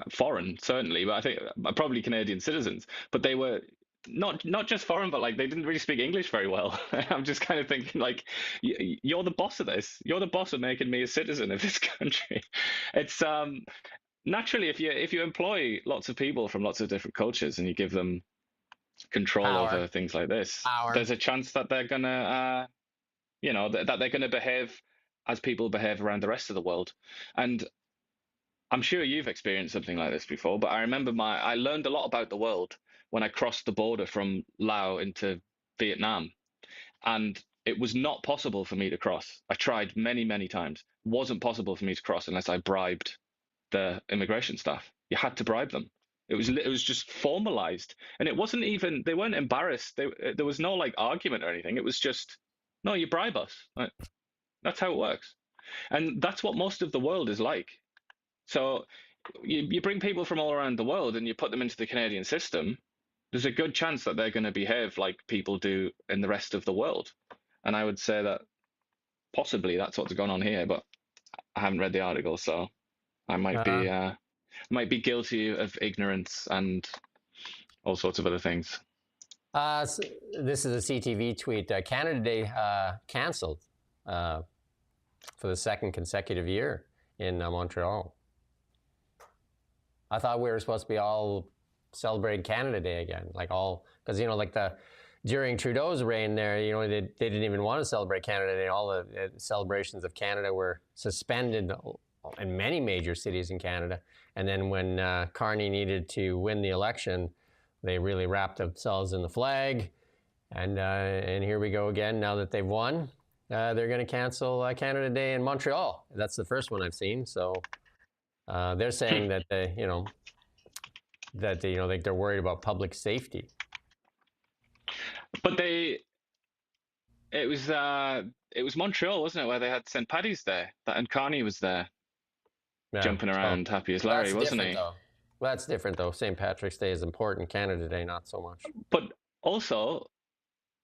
foreign, certainly, but I think probably Canadian citizens, but they were not just foreign, but like they didn't really speak English very well. I'm just kind of thinking, like, you're the boss of this. You're the boss of making me a citizen of this country. It's naturally, if you employ lots of people from lots of different cultures and you give them control over things like this, there's a chance that they're gonna, that they're gonna behave as people behave around the rest of the world. And I'm sure you've experienced something like this before, but I remember I learned a lot about the world when I crossed the border from Laos into Vietnam, and it was not possible for me to cross. I tried many, many times. It wasn't possible for me to cross unless I bribed the immigration staff. You had to bribe them. It was just formalized, and it wasn't even, they weren't embarrassed. There was no like argument or anything. It was just, no, you bribe us. Like, that's how it works, and that's what most of the world is like. So you bring people from all around the world and you put them into the Canadian system, there's a good chance that they're going to behave like people do in the rest of the world. And I would say that possibly that's what's gone on here, but I haven't read the article, so I might be guilty of ignorance and all sorts of other things. So this is a CTV tweet. Canada Day canceled for the second consecutive year in Montreal. I thought we were supposed to be all celebrating Canada Day again, like all, because like the during Trudeau's reign there, they didn't even want to celebrate Canada Day. All the celebrations of Canada were suspended in many major cities in Canada. And then when Carney needed to win the election, they really wrapped themselves in the flag. And here we go again. Now that they've won, they're going to cancel Canada Day in Montreal. That's the first one I've seen. So they're saying that they're worried about public safety. But it was Montreal, wasn't it, where they had St. Paddy's Day, and Carney was there, jumping around, happy as Larry, wasn't he? Well, that's different, though. St. Patrick's Day is important. Canada Day, not so much. But also,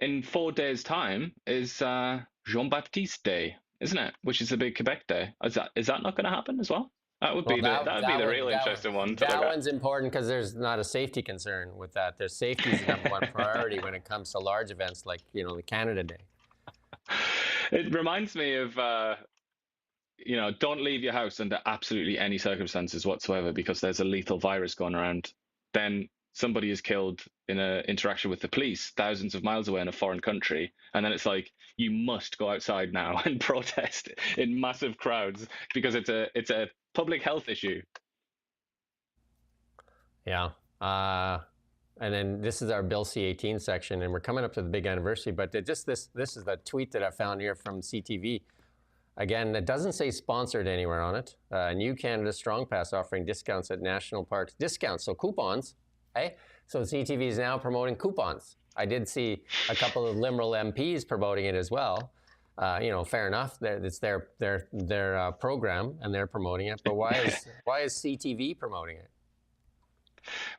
in 4 days' time is Jean-Baptiste Day, isn't it? Which is a big Quebec day. Is that not going to happen as well? That would be the real interesting one. That one's important because there's not a safety concern with that. There's safety is the number one priority when it comes to large events like the Canada Day. It reminds me of don't leave your house under absolutely any circumstances whatsoever because there's a lethal virus going around. Then somebody is killed in an interaction with the police thousands of miles away in a foreign country, and then it's like you must go outside now and protest in massive crowds because it's a public health issue. Yeah. And then this is our Bill C18 section, and we're coming up to the big anniversary, but this is the tweet that I found here from CTV. Again, it doesn't say sponsored anywhere on it. New Canada Strong Pass offering discounts at national parks. Discounts, so coupons. Hey? So CTV is now promoting coupons. I did see a couple of Liberal MPs promoting it as well. Fair enough. It's their program, and they're promoting it. But why is CTV promoting it?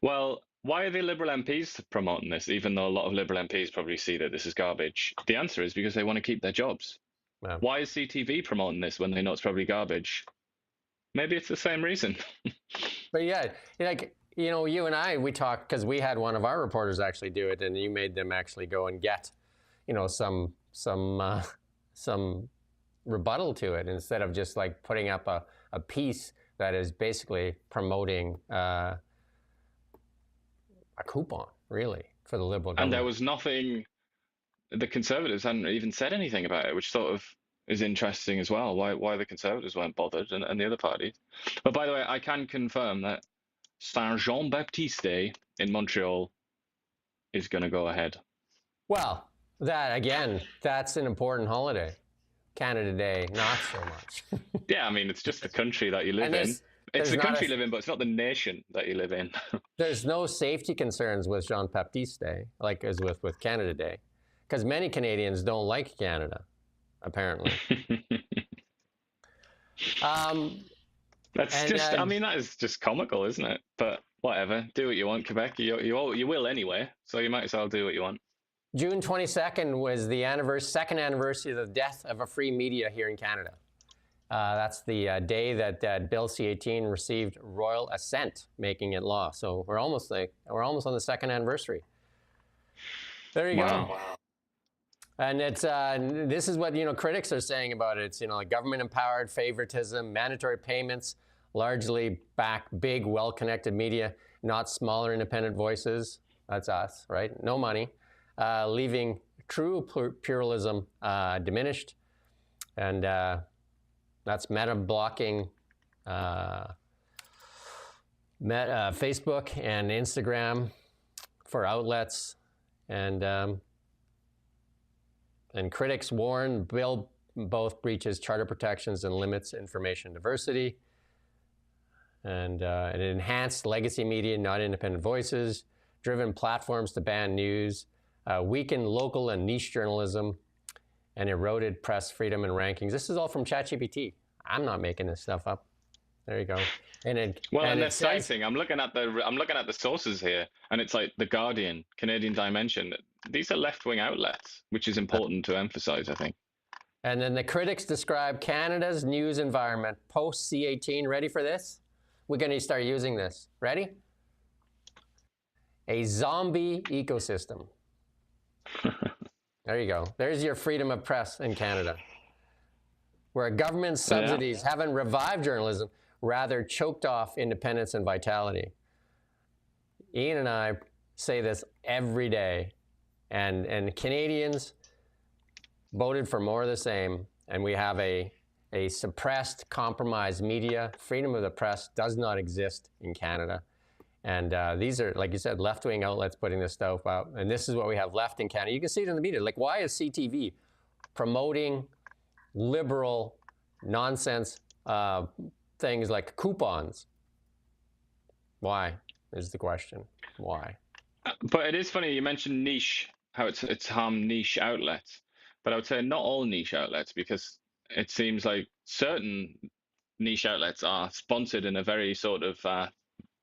Well, why are the Liberal MPs promoting this, even though a lot of Liberal MPs probably see that this is garbage? The answer is because they want to keep their jobs. Wow. Why is CTV promoting this when they know it's probably garbage? Maybe it's the same reason. But yeah, you and I, we talked because we had one of our reporters actually do it, and you made them actually go and get, some rebuttal to it instead of just like putting up a piece that is basically promoting a coupon, really, for the Liberal government. And there was nothing, the Conservatives hadn't even said anything about it, which sort of is interesting as well, why the Conservatives weren't bothered and the other parties. But by the way, I can confirm that Saint Jean-Baptiste Day in Montreal is going to go ahead. Well, that's an important holiday. Canada Day, not so much. Yeah, I mean, it's just the country that you live in. It's the country you live in, but it's not the nation that you live in. There's no safety concerns with Jean-Baptiste Day, like as with Canada Day, because many Canadians don't like Canada, apparently. That is just comical, isn't it? But whatever, do what you want, Quebec. You will anyway, so you might as well do what you want. June 22nd was the second anniversary of the death of a free media here in Canada. That's the day that Bill C18 received royal assent, making it law. So we're almost on the second anniversary. There you go. And this is what critics are saying about it. It's government empowered favoritism, mandatory payments, largely back big, well-connected media, not smaller independent voices. That's us, right? No money, leaving true pluralism diminished, and that's Meta blocking Facebook and Instagram for outlets, and critics warn Bill both breaches charter protections and limits information diversity, and it enhanced legacy media, not independent voices, driven platforms to ban news, weakened local and niche journalism, and eroded press freedom and rankings. This is all from ChatGPT. I'm not making this stuff up. There you go. And they're citing. I'm looking at the sources here, and it's like The Guardian, Canadian Dimension. These are left-wing outlets, which is important to emphasize, I think. And then the critics describe Canada's news environment post C18. Ready for this? We're going to start using this. Ready? A zombie ecosystem. There you go. There's your freedom of press in Canada, where government subsidies haven't revived journalism, rather choked off independence and vitality. Iain and I say this every day, And Canadians voted for more of the same, and we have a suppressed, compromised media. Freedom of the press does not exist in Canada. And these are, like you said, left-wing outlets putting this stuff out. And this is what we have left in Canada. You can see it in the media. Like, why is CTV promoting liberal nonsense things like coupons? Why is the question. Why? But it is funny, you mentioned niche, how it's harmed niche outlets. But I would say not all niche outlets, because it seems like certain niche outlets are sponsored in a very sort of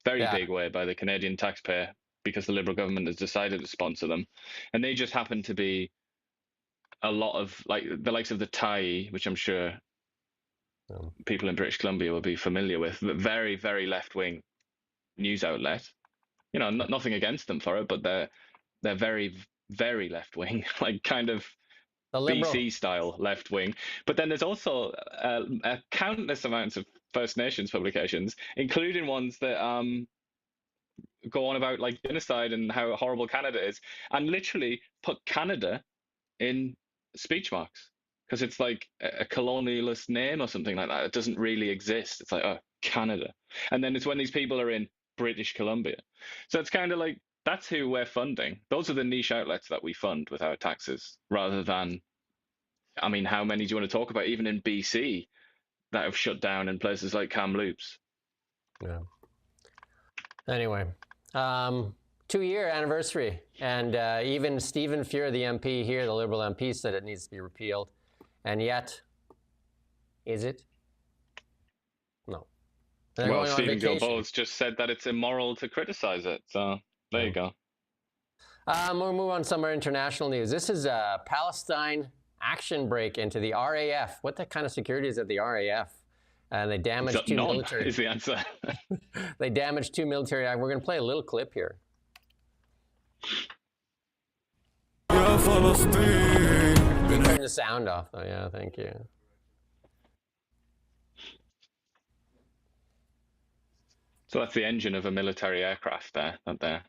very big way by the Canadian taxpayer, because the Liberal government has decided to sponsor them. And they just happen to be a lot of, like, the likes of the Thai, which I'm sure people in British Columbia will be familiar with, but very, very left-wing news outlet. You know, nothing against them for it, but they're very, very left-wing, like kind of BC style left-wing. But then there's also countless amounts of First Nations publications, including ones that go on about like genocide and how horrible Canada is, and literally put Canada in speech marks because it's like a colonialist name or something like that. It doesn't really exist. It's like, oh, Canada. And then it's when these people are in British Columbia. So it's kind of like, that's who we're funding. Those are the niche outlets that we fund with our taxes, rather than, I mean, how many do you want to talk about, even in BC, that have shut down in places like Kamloops? Yeah. Anyway, 2-year anniversary. And even Stephen Fuhr, the MP here, the Liberal MP, said it needs to be repealed. And yet, is it? No. Well, Stephen Guilbeault's just said that it's immoral to criticize it. So there you go. We'll move on to some more international news. This is a Palestine action break into the RAF. What the kind of security is at the RAF? And they damaged two military. Is the answer. They damaged 2 military. We're going to play a little clip here. Turn the sound off, though. Yeah, thank you. So that's the engine of a military aircraft there that they're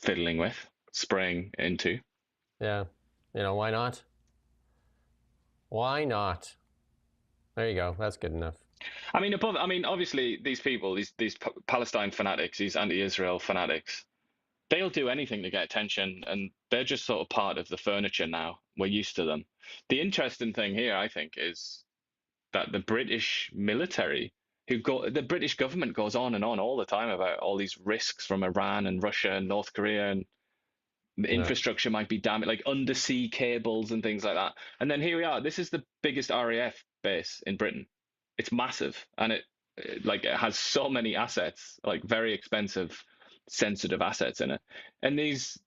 fiddling with, spraying into. Yeah. You know, why not? Why not? There you go. That's good enough. I mean, obviously, these people, these Palestine fanatics, these anti-Israel fanatics, they'll do anything to get attention, and they're just sort of part of the furniture now. We're used to them. The interesting thing here, I think, is that the British military, the British government goes on and on all the time about all these risks from Iran and Russia and North Korea, and the infrastructure might be damaged, like undersea cables and things like that. And then here we are. This is the biggest RAF base in Britain. It's massive, and it has so many assets, like very expensive, sensitive assets in it. And these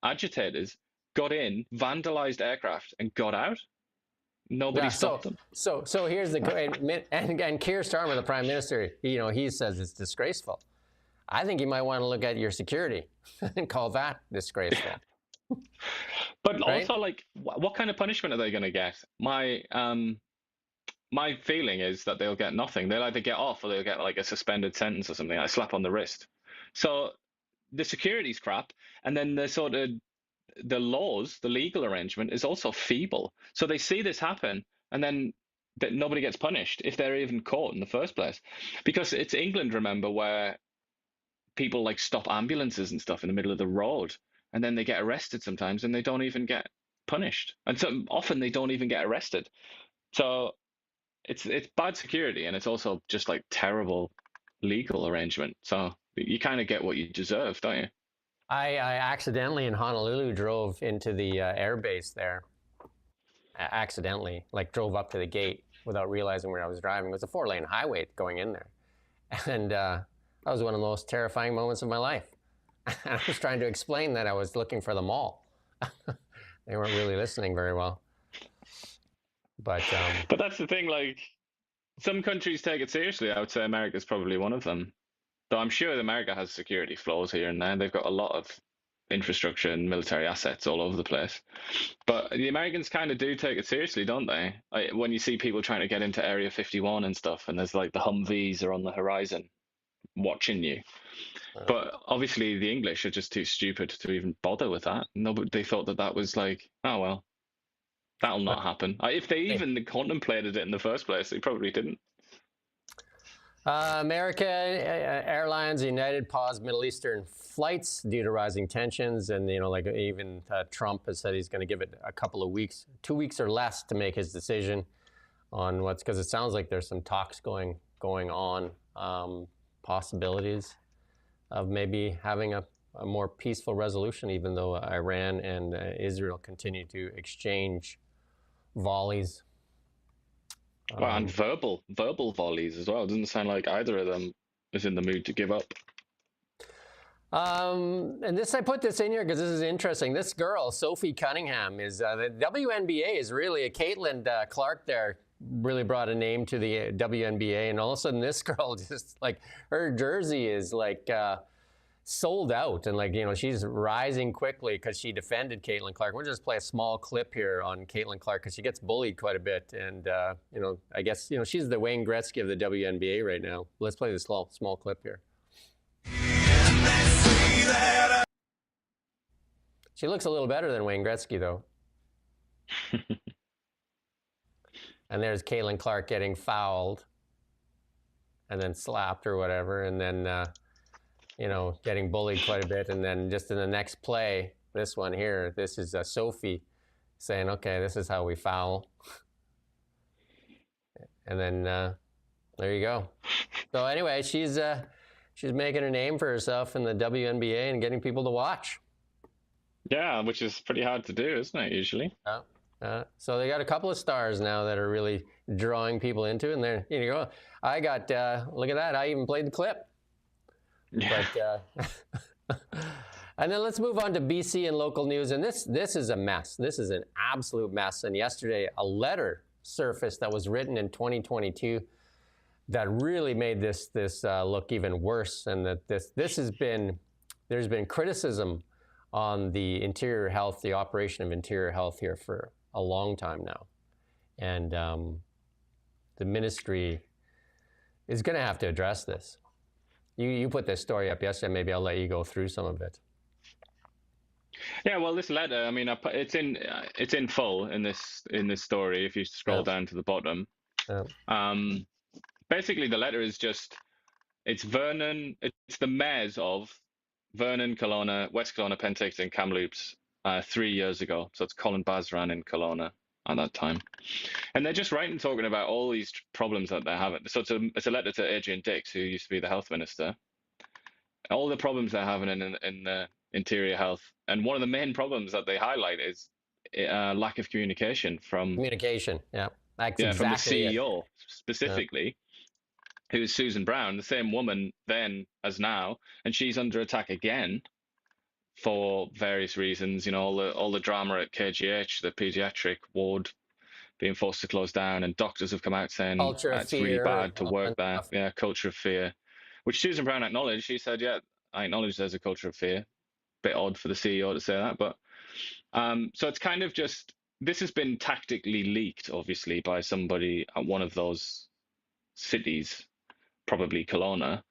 agitators got in, vandalized aircraft, and got out. Nobody stopped them. So here's the and Keir Starmer, the Prime Minister, he says it's disgraceful. I think you might want to look at your security and call that disgraceful. But right? Also, like, what kind of punishment are they going to get? My feeling is that they'll get nothing. They'll either get off or they'll get like a suspended sentence or something, like a slap on the wrist. So the security's crap, and then the laws, the legal arrangement is also feeble. So they see this happen, and then that nobody gets punished if they're even caught in the first place. Because it's England, remember, where people like stop ambulances and stuff in the middle of the road, and then they get arrested sometimes, and they don't even get punished. And so often they don't even get arrested. So it's bad security, and it's also just like terrible legal arrangement. So you kind of get what you deserve, don't you? I accidentally in Honolulu drove into the air base there. Accidentally, like drove up to the gate without realizing where I was driving. It was a 4-lane highway going in there. And that was one of the most terrifying moments of my life. I was trying to explain that I was looking for the mall. They weren't really listening very well. But that's the thing, like, some countries take it seriously. I would say America's probably one of them. Though I'm sure America has security flaws here and there. They've got a lot of infrastructure and military assets all over the place. But the Americans kind of do take it seriously, don't they? Like, when you see people trying to get into Area 51 and stuff, and there's like the Humvees are on the horizon, watching you. But obviously the English are just too stupid to even bother with that. Nobody, they thought that was like, oh well, that'll not happen. If they even contemplated it in the first place, they probably didn't. America Airlines United paused Middle Eastern flights due to rising tensions, and like even Trump has said he's going to give it a couple of weeks, 2 weeks or less, to make his decision on because it sounds like there's some talks going on, possibilities of maybe having a more peaceful resolution, even though Iran and Israel continue to exchange volleys. Well, and verbal volleys as well. It doesn't sound like either of them is in the mood to give up. And I put this in here because this is interesting. This girl, Sophie Cunningham, is the WNBA is really Caitlin Clark there really brought a name to the WNBA, and all of a sudden this girl just like her jersey is like sold out, and she's rising quickly because she defended Caitlin Clark. We'll just play a small clip here on Caitlin Clark because she gets bullied quite a bit, and I guess she's the Wayne Gretzky of the WNBA right now. Let's play this small clip here. She looks a little better than Wayne Gretzky, though. And there's Caitlin Clark getting fouled and then slapped or whatever, and then, getting bullied quite a bit. And then just in the next play, this one here, this is Sophie saying, okay, this is how we foul. And then there you go. So anyway, she's making a name for herself in the WNBA and getting people to watch. Yeah, which is pretty hard to do, isn't it, usually? So they got a couple of stars now that are really drawing people into it. And there you go. I got, look at that. I even played the clip. Yeah. But, and then let's move on to BC and local news. And this is a mess. This is an absolute mess. And yesterday, a letter surfaced that was written in 2022 that really made this look even worse. And that there's been criticism on the interior health, the operation of interior health here for a long time now. And the ministry is going to have to address this. You put this story up yesterday. Maybe I'll let you go through some of it. Yeah, well, this letter, I mean, it's in full in this story. If you scroll down to the bottom, basically the letter is it's the mayors of Vernon, Kelowna, West Kelowna, Penticton, and Kamloops 3 years ago. So it's Colin Basran in Kelowna at that time. And they're just writing, talking about all these problems that they're having. So it's a letter to Adrian Dix, who used to be the health minister. All the problems they're having in interior health. And one of the main problems that they highlight is lack of communication from... Communication, yeah. That's from the exactly CEO specifically. Who's Susan Brown, the same woman then as now, and she's under attack again for various reasons. All the drama at KGH, the pediatric ward being forced to close down, and doctors have come out saying it's really bad to work there. Yeah, culture of fear, which Susan Brown acknowledged. She said, "Yeah, I acknowledge there's a culture of fear." Bit odd for the CEO to say that, but so it's kind of this has been tactically leaked, obviously, by somebody at one of those cities. Probably Kelowna,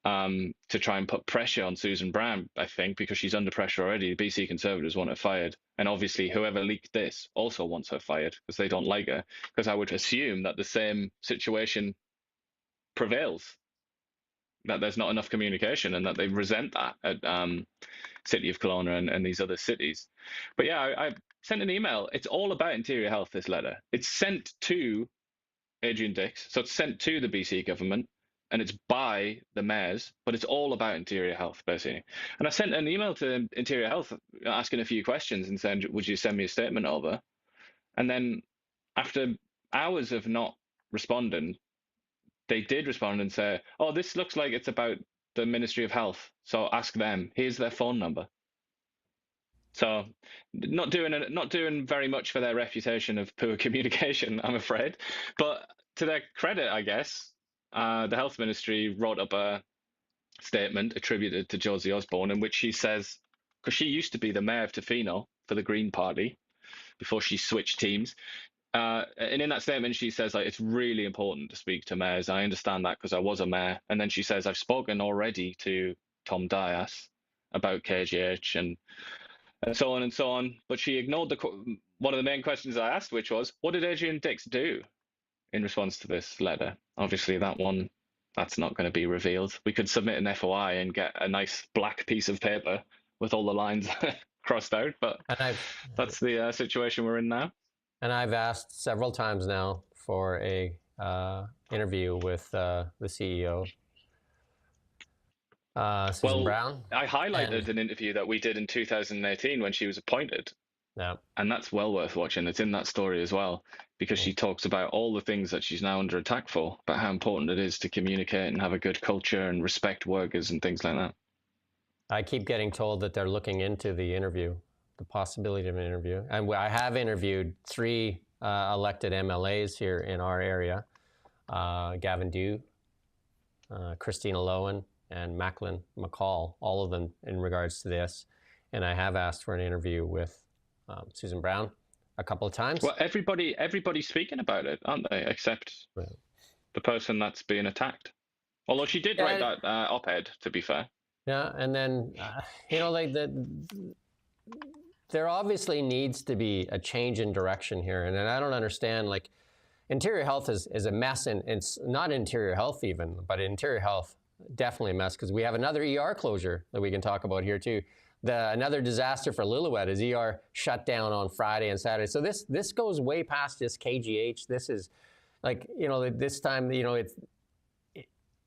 to try and put pressure on Susan Brown, I think, because she's under pressure already. The BC Conservatives want her fired. And obviously whoever leaked this also wants her fired because they don't like her. Because I would assume that the same situation prevails, that there's not enough communication and that they resent that at City of Kelowna and these other cities. But yeah, I sent an email. It's all about interior health, this letter. It's sent to Adrian Dix. So it's sent to the BC government. And it's by the mayors, but it's all about interior health, basically. And I sent an email to Interior Health asking a few questions and saying, would you send me a statement over? And then after hours of not responding, they did respond and say, oh, this looks like it's about the Ministry of Health. So ask them. Here's their phone number. So not doing very much for their reputation of poor communication, I'm afraid. But to their credit, I guess, the health ministry wrote up a statement attributed to Josie Osborne in which she says, because she used to be the mayor of Tofino for the Green Party before she switched teams, And in that statement, she says, like, it's really important to speak to mayors. I understand that because I was a mayor. And then she says, I've spoken already to Tom Dias about KGH and so on and so on. But she ignored one of the main questions I asked, which was, what did Adrian Dix do in response to this letter? Obviously, that's not going to be revealed. We could submit an FOI and get a nice black piece of paper with all the lines crossed out, but that's the situation we're in now. And I've asked several times now for a interview with the CEO, Susan Brown. I highlighted an interview that we did in 2018 when she was appointed. Yeah. And that's well worth watching. It's in that story as well, because she talks about all the things that she's now under attack for, about how important it is to communicate and have a good culture and respect workers and things like that. I keep getting told that they're looking into the interview, the possibility of an interview. And I have interviewed 3 elected MLAs here in our area, Gavin Dew, Christina Lowen, and Macklin McCall, all of them in regards to this. And I have asked for an interview with Susan Brown a couple of times. Well, everybody's speaking about it, aren't they? Except the person that's being attacked. Although she did write that op-ed, to be fair. Yeah, and then, there obviously needs to be a change in direction here. And I don't understand, like, interior health is a mess, and it's not interior health even, but interior health, definitely a mess, because we have another ER closure that we can talk about here too. Another disaster for Lillooet is ER shut down on Friday and Saturday. So this goes way past just KGH. This is like, this time,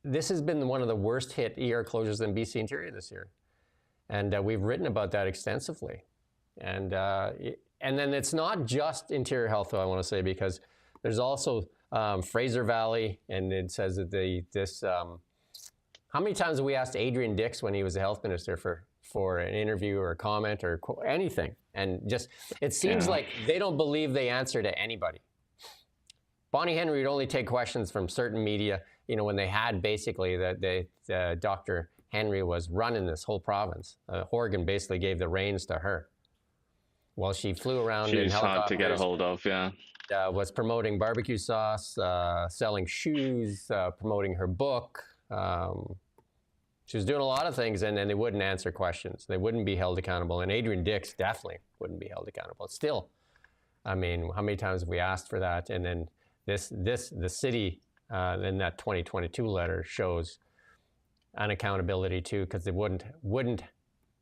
this has been one of the worst hit ER closures in BC Interior this year. And we've written about that extensively. And then it's not just interior health, though, I want to say, because there's also Fraser Valley, and it says that how many times have we asked Adrian Dix when he was the health minister for an interview or a comment or anything? And just, it seems like they don't believe they answer to anybody. Bonnie Henry would only take questions from certain media, when they had basically that Dr. Henry was running this whole province. Hogan basically gave the reins to her. Well, she flew around in helicopters. She's hard to get a hold of, yeah. Was promoting barbecue sauce, selling shoes, promoting her book. She was doing a lot of things, and then they wouldn't answer questions. They wouldn't be held accountable. And Adrian Dix definitely wouldn't be held accountable. Still, I mean, how many times have we asked for that? And then the city in that 2022 letter shows unaccountability too, because they wouldn't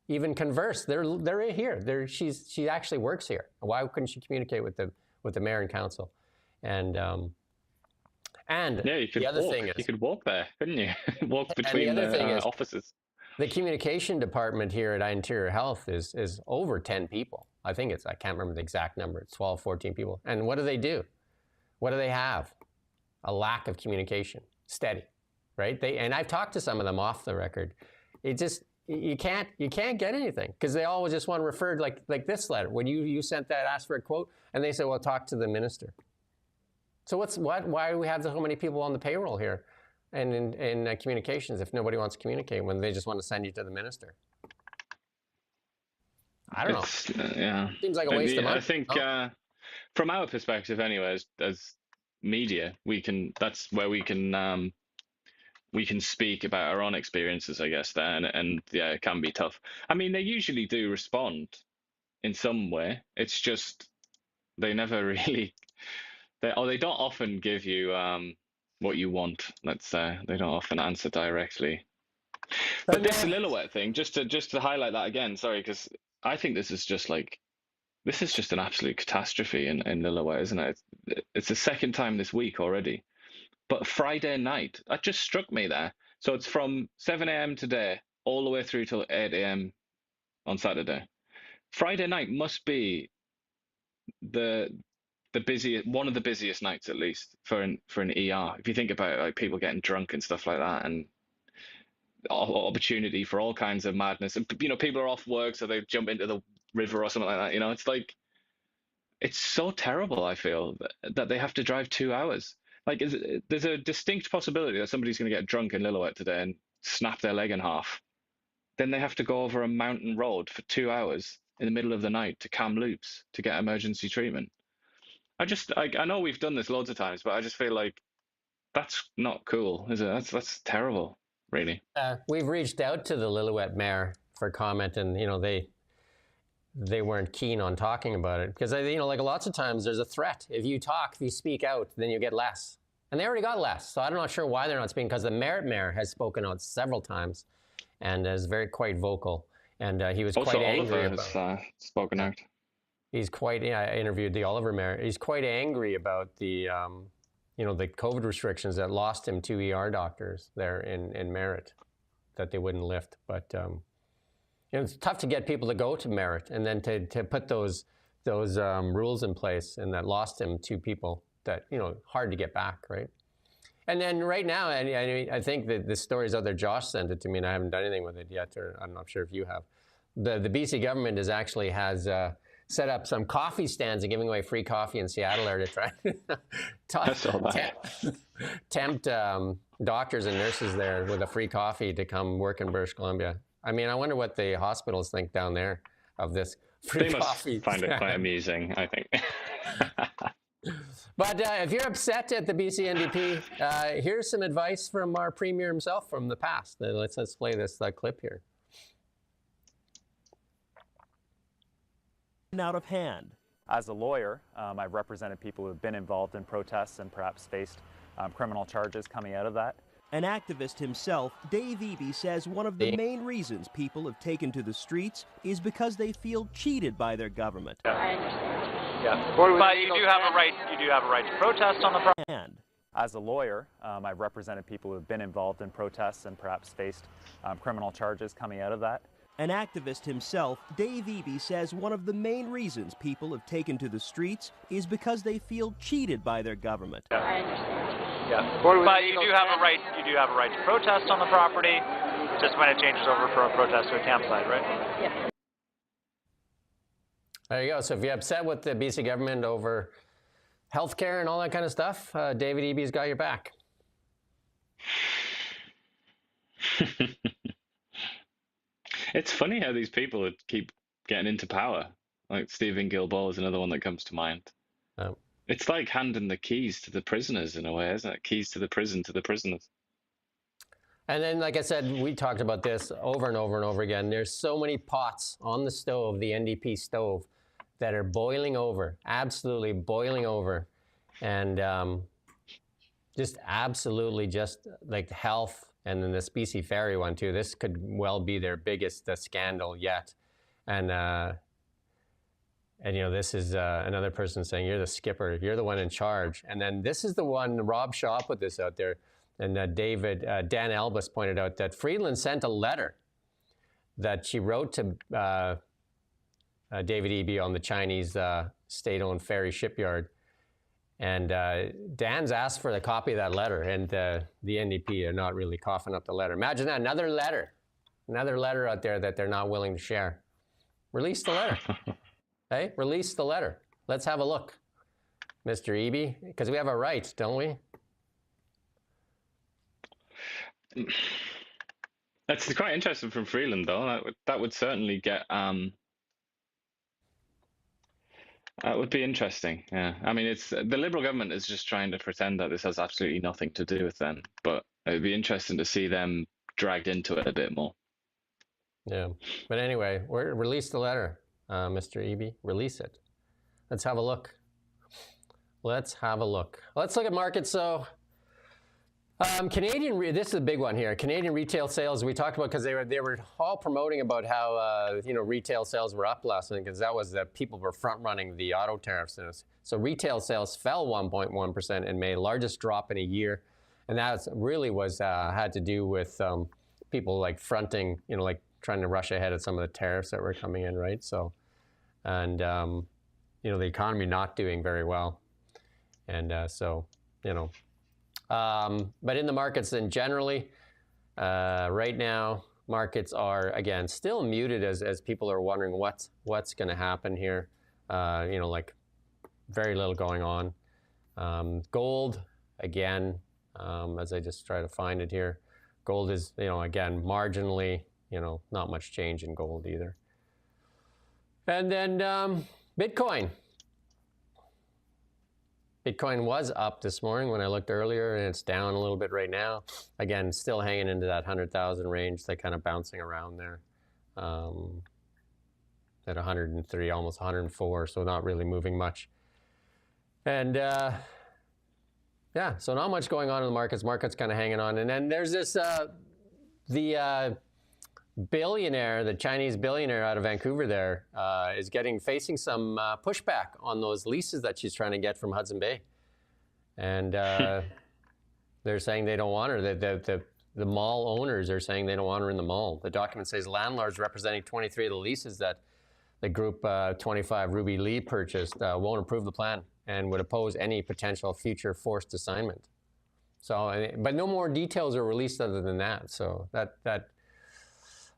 even converse. They're here. She actually works here. Why couldn't she communicate with the mayor and council? And yeah, you could you could walk there, couldn't you? Walk between the offices. The communication department here at Interior Health is over 10 people. I can't remember the exact number. It's 12, 14 people. And what do? What do they have? A lack of communication, steady, right? And I've talked to some of them off the record. It just, you can't get anything, because they always just want to refer to like this letter. When you sent that, asked for a quote, and they said, well, talk to the minister. So why do we have so many people on the payroll here and in communications if nobody wants to communicate when they just want to send you to the minister? I don't know. Yeah. Seems like a waste of money. I think from our perspective anyway, as media, that's where we can speak about our own experiences, I guess, there, and yeah, it can be tough. I mean, they usually do respond in some way. It's just they never really they don't often give you what you want. Let's say they don't often answer directly. But this Lillooet thing, just to highlight that again, sorry, because I think this is just an absolute catastrophe in Lillooet, isn't it? It's the second time this week already. But Friday night, that just struck me there. So it's from 7 a.m. today all the way through till 8 a.m. on Saturday. Friday night must be one of the busiest nights, at least for an ER. If you think about it, like people getting drunk and stuff like that, and opportunity for all kinds of madness, and people are off work, so they jump into the river or something like that. It's like, it's so terrible. I feel that they have to drive 2 hours. Like, there's a distinct possibility that somebody's going to get drunk in Lillooet today and snap their leg in half. Then they have to go over a mountain road for 2 hours in the middle of the night to Kamloops to get emergency treatment. I know we've done this loads of times, but I just feel like that's not cool, is it? That's terrible, really. We've reached out to the Lillooet mayor for comment, and they weren't keen on talking about it because like lots of times there's a threat. If you speak out, then you get less, and they already got less. So I'm not sure why they're not speaking, because the Merritt mayor has spoken out several times, and is quite vocal, and he was Also, quite angry Oliver has spoken out. He's quite. I interviewed the Oliver mayor. He's quite angry about the the COVID restrictions that lost him 2 ER doctors there in Merritt, that they wouldn't lift, but. It's tough to get people to go to Merritt, and then to put those rules in place, and that lost him 2 people that, hard to get back, right? And then right now, I think that the story's out there. Josh sent it to me, and I haven't done anything with it yet, or I'm not sure if you have. The BC government has set up some coffee stands and giving away free coffee in Seattle there to try tempt doctors and nurses there with a free coffee to come work in British Columbia. I mean, I wonder what the hospitals think down there of this free coffee. They must find it quite amusing, I think. But if you're upset at the BC NDP, here's some advice from our premier himself from the past. Let's play this clip here. Out of hand. As a lawyer, I've represented people who have been involved in protests and perhaps faced criminal charges coming out of that. An activist himself, Dave Eby says one of the main reasons people have taken to the streets is because they feel cheated by their government. I understand. Yeah. But you do have a right. You do have a right to protest on the And as a lawyer, I've represented people who have been involved in protests and perhaps faced criminal charges coming out of that. An activist himself, Dave Eby says one of the main reasons people have taken to the streets is because they feel cheated by their government. I understand. Yeah. But you do have a right. You do have a right to protest on the property, just when it changes over from a protest to a campsite, right? Yeah. There you go. So if you're upset with the BC government over healthcare and all that kind of stuff, David Eby's got your back. It's funny how these people keep getting into power. Like Stephen Guilbeault is another one that comes to mind. Oh. It's like handing the keys to the prisoners in a way, isn't it? Keys to the prison to the prisoners. And then, like I said, we talked about this over and over and over again. There's so many pots on the stove, the NDP stove, that are boiling over, absolutely boiling over. And just absolutely just like health, and then this BC Ferry one too. This could well be their biggest scandal yet. And this is another person saying, you're the skipper, you're the one in charge. And then this is the one, Rob Shaw put this out there, and Dan Elbus pointed out that Friedland sent a letter that she wrote to David Eby on the Chinese state-owned ferry shipyard. And Dan's asked for the copy of that letter, and the NDP are not really coughing up the letter. Imagine that, another letter out there that they're not willing to share. Release the letter. Hey, release the letter. Let's have a look, Mr. Eby, because we have a right, don't we? That's quite interesting from Freeland, though. That would certainly get. That would be interesting. Yeah, I mean, it's the Liberal government is just trying to pretend that this has absolutely nothing to do with them. But it'd be interesting to see them dragged into it a bit more. Yeah, but anyway, release the letter, Mr. Eby. Release it. Let's have a look. Let's look at markets. So. This is a big one here. Canadian retail sales, we talked about, because they were all promoting about how retail sales were up last week, because that was that people were front running the auto tariffs. So retail sales fell 1.1% in May, largest drop in a year, and that really was had to do with people like fronting, like trying to rush ahead of some of the tariffs that were coming in, right? So, and the economy not doing very well, and but in the markets then generally, right now, markets are, again, still muted as people are wondering what's going to happen here. Like very little going on. Gold, again, as I just try to find it here, gold is, again, marginally, not much change in gold either. And then Bitcoin. Bitcoin was up this morning when I looked earlier, and it's down a little bit right now. Again, still hanging into that 100,000 range. They're kind of bouncing around there at 103, almost 104, so not really moving much. And yeah, so not much going on in the markets. Market's kind of hanging on. And then there's this, the billionaire, the Chinese billionaire out of Vancouver there, is facing some pushback on those leases that she's trying to get from Hudson Bay. And they're saying they don't want her. The mall owners are saying they don't want her in the mall. The document says landlords representing 23 of the leases that the group 25 Ruby Lee purchased won't approve the plan and would oppose any potential future forced assignment. So, but no more details are released other than that. So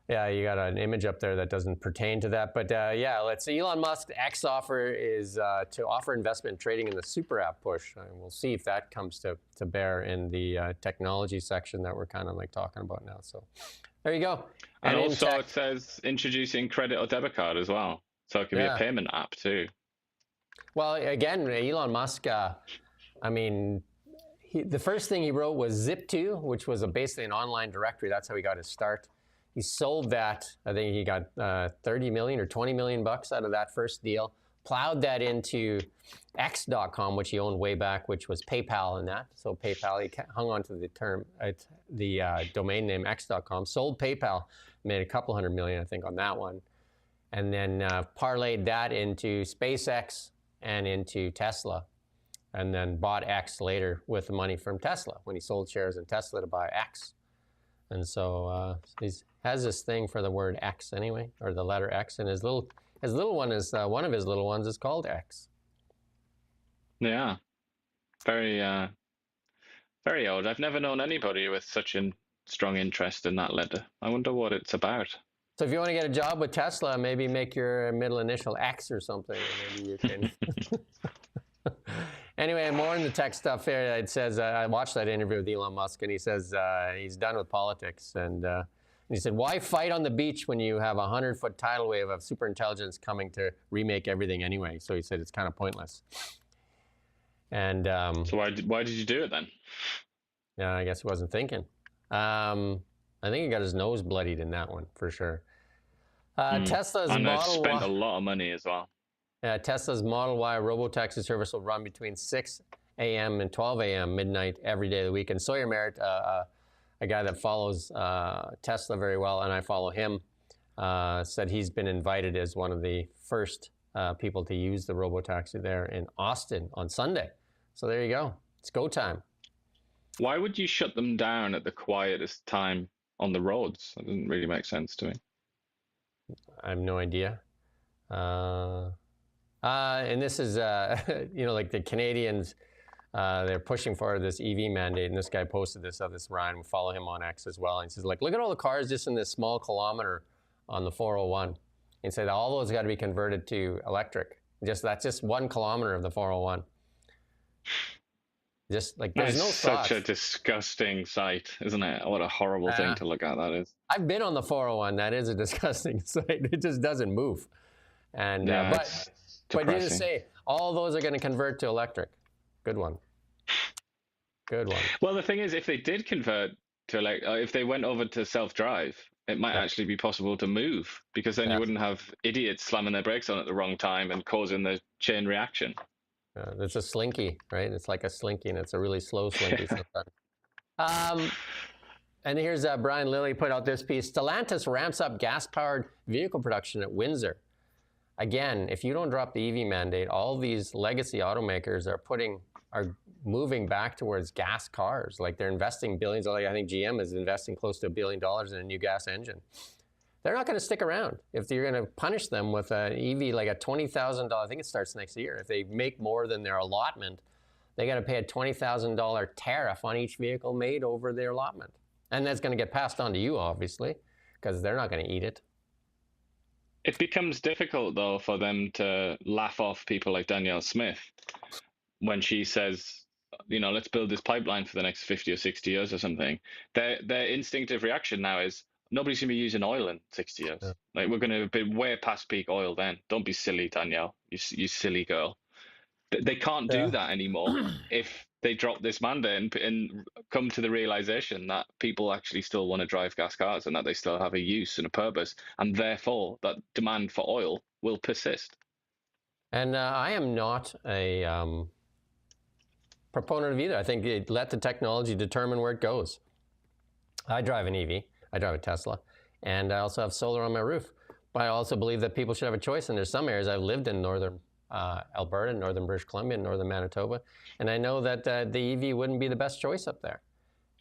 yeah, you got an image up there that doesn't pertain to that. But yeah, let's see. Elon Musk's X offer is to offer investment trading in the super app push. And we'll see if that comes to bear in the technology section that we're kind of like talking about now. So there you go. And also it says introducing credit or debit card as well. So it could be a payment app too. Well, again, Elon Musk, I mean, the first thing he wrote was Zip2, which was basically an online directory. That's how he got his start. He sold that. I think he got 30 million or 20 million bucks out of that first deal, plowed that into X.com, which he owned way back, which was PayPal and that. So PayPal, he hung on to the term, the domain name X.com, sold PayPal, made a couple $100 million, I think, on that one. And then parlayed that into SpaceX and into Tesla, and then bought X later with the money from Tesla when he sold shares in Tesla to buy X. And so he has this thing for the word X anyway, or the letter X, and his little one is one of his little ones is called X. Yeah, very very odd. I've never known anybody with such a strong interest in that letter. I wonder what it's about. So if you want to get a job with Tesla, maybe make your middle initial X or something. Maybe you can. Anyway, more in the tech stuff here. It says, I watched that interview with Elon Musk, and he says he's done with politics. And he said, why fight on the beach when you have a 100-foot tidal wave of superintelligence coming to remake everything anyway? So he said it's kind of pointless. And so why did you do it then? Yeah, I guess he wasn't thinking. I think he got his nose bloodied in that one for sure. Tesla's and Model spent a lot of money as well. Tesla's Model Y robotaxi service will run between 6 a.m. and 12 a.m. midnight every day of the week. And Sawyer Merritt, a guy that follows Tesla very well, and I follow him, said he's been invited as one of the first people to use the robotaxi there in Austin on Sunday. So there you go. It's go time. Why would you shut them down at the quietest time on the roads? That doesn't really make sense to me. I have no idea. And this is, like the Canadians, they're pushing for this EV mandate. And this guy posted this of this Ryan. We follow him on X as well. And he says, like, look at all the cars just in this small kilometer on the 401. And said all those got to be converted to electric. That's just 1 kilometer of the 401. Just like there's no thought. Such a disgusting sight, isn't it? What a horrible thing to look at that is. I've been on the 401. That is a disgusting sight. It just doesn't move. And but you just say all those are going to convert to electric. Good one. Good one. Well, the thing is, if they did convert to if they went over to self-drive, it might actually be possible to move, because then you wouldn't have idiots slamming their brakes on at the wrong time and causing the chain reaction. It's a slinky, right? It's like a slinky, and it's a really slow slinky sometimes. And here's Brian Lilly put out this piece. Stellantis ramps up gas-powered vehicle production at Windsor. Again, if you don't drop the EV mandate, all these legacy automakers are moving back towards gas cars. Like they're investing billions. Like I think GM is investing close to $1 billion in a new gas engine. They're not going to stick around if you're going to punish them with an EV like a $20,000. I think it starts next year. If they make more than their allotment, they got to pay a $20,000 tariff on each vehicle made over their allotment, and that's going to get passed on to you, obviously, because they're not going to eat it. It becomes difficult though for them to laugh off people like Danielle Smith when she says, let's build this pipeline for the next 50 or 60 years or something. Their instinctive reaction now is, nobody's going to be using oil in 60 years. Yeah. Like, we're going to be way past peak oil then. Don't be silly, Danielle. You silly girl. They can't do that anymore if they drop this mandate and come to the realization that people actually still want to drive gas cars and that they still have a use and a purpose, and therefore that demand for oil will persist. And I am not a proponent of either. I think let the technology determine where it goes. I drive an EV. I drive a Tesla. And I also have solar on my roof. But I also believe that people should have a choice. And there's some areas I've lived in northern Alberta, northern British Columbia, northern Manitoba. And I know that the EV wouldn't be the best choice up there.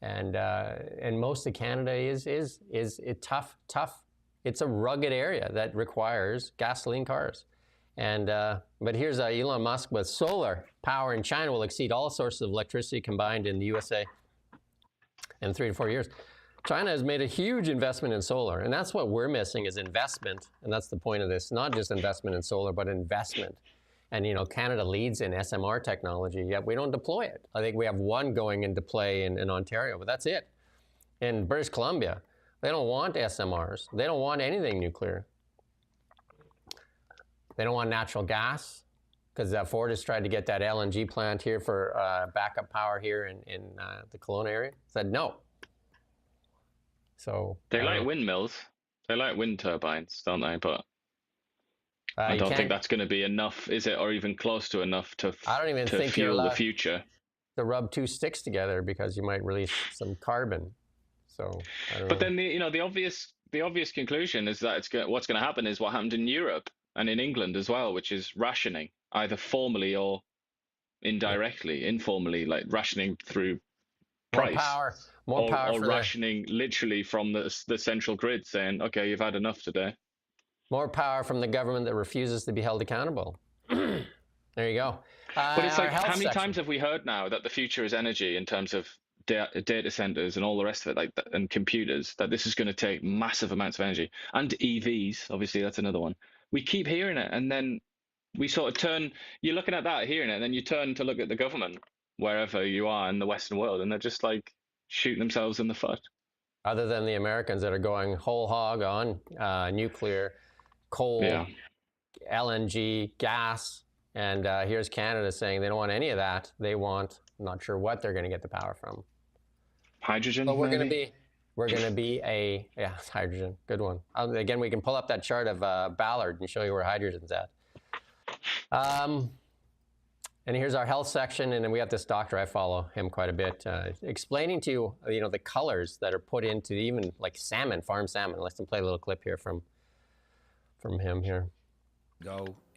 And most of Canada is tough. It's a rugged area that requires gasoline cars. And but here's Elon Musk with solar power in China will exceed all sources of electricity combined in the USA in 3 to 4 years. China has made a huge investment in solar, and that's what we're missing is investment. And that's the point of this, not just investment in solar, but investment. And, Canada leads in SMR technology, yet we don't deploy it. I think we have one going into play in Ontario, but that's it. In British Columbia, they don't want SMRs. They don't want anything nuclear. They don't want natural gas because Ford has tried to get that LNG plant here for backup power here in the Kelowna area. Said no. So they like windmills. They like wind turbines, don't they? But I don't think that's going to be enough, is it? Or even close to enough to fuel the future. To rub two sticks together because you might release some carbon. So, but then the obvious conclusion is that what's going to happen is what happened in Europe and in England as well, which is rationing, either formally or indirectly, informally, like rationing through price. More power, or rationing literally from the central grid, saying, "Okay, you've had enough today." More power from the government that refuses to be held accountable. There you go. But it's like, how many times have we heard now that the future is energy in terms of data centers and all the rest of it, like and computers, that this is going to take massive amounts of energy, and EVs, obviously that's another one. We keep hearing it, and then we sort of turn. You're looking at that, hearing it, and then you turn to look at the government wherever you are in the Western world, and they're just like shooting themselves in the foot. Other than the Americans that are going whole hog on nuclear, coal, LNG, gas, and here's Canada saying they don't want any of that. They want, I'm not sure what they're going to get the power from. Hydrogen. But we're going to be hydrogen. Good one. Again, we can pull up that chart of Ballard and show you where hydrogen's at. And here's our health section, and then we have this doctor, I follow him quite a bit, explaining to you, the colors that are put into even like salmon, farm salmon. Let's play a little clip here from him here.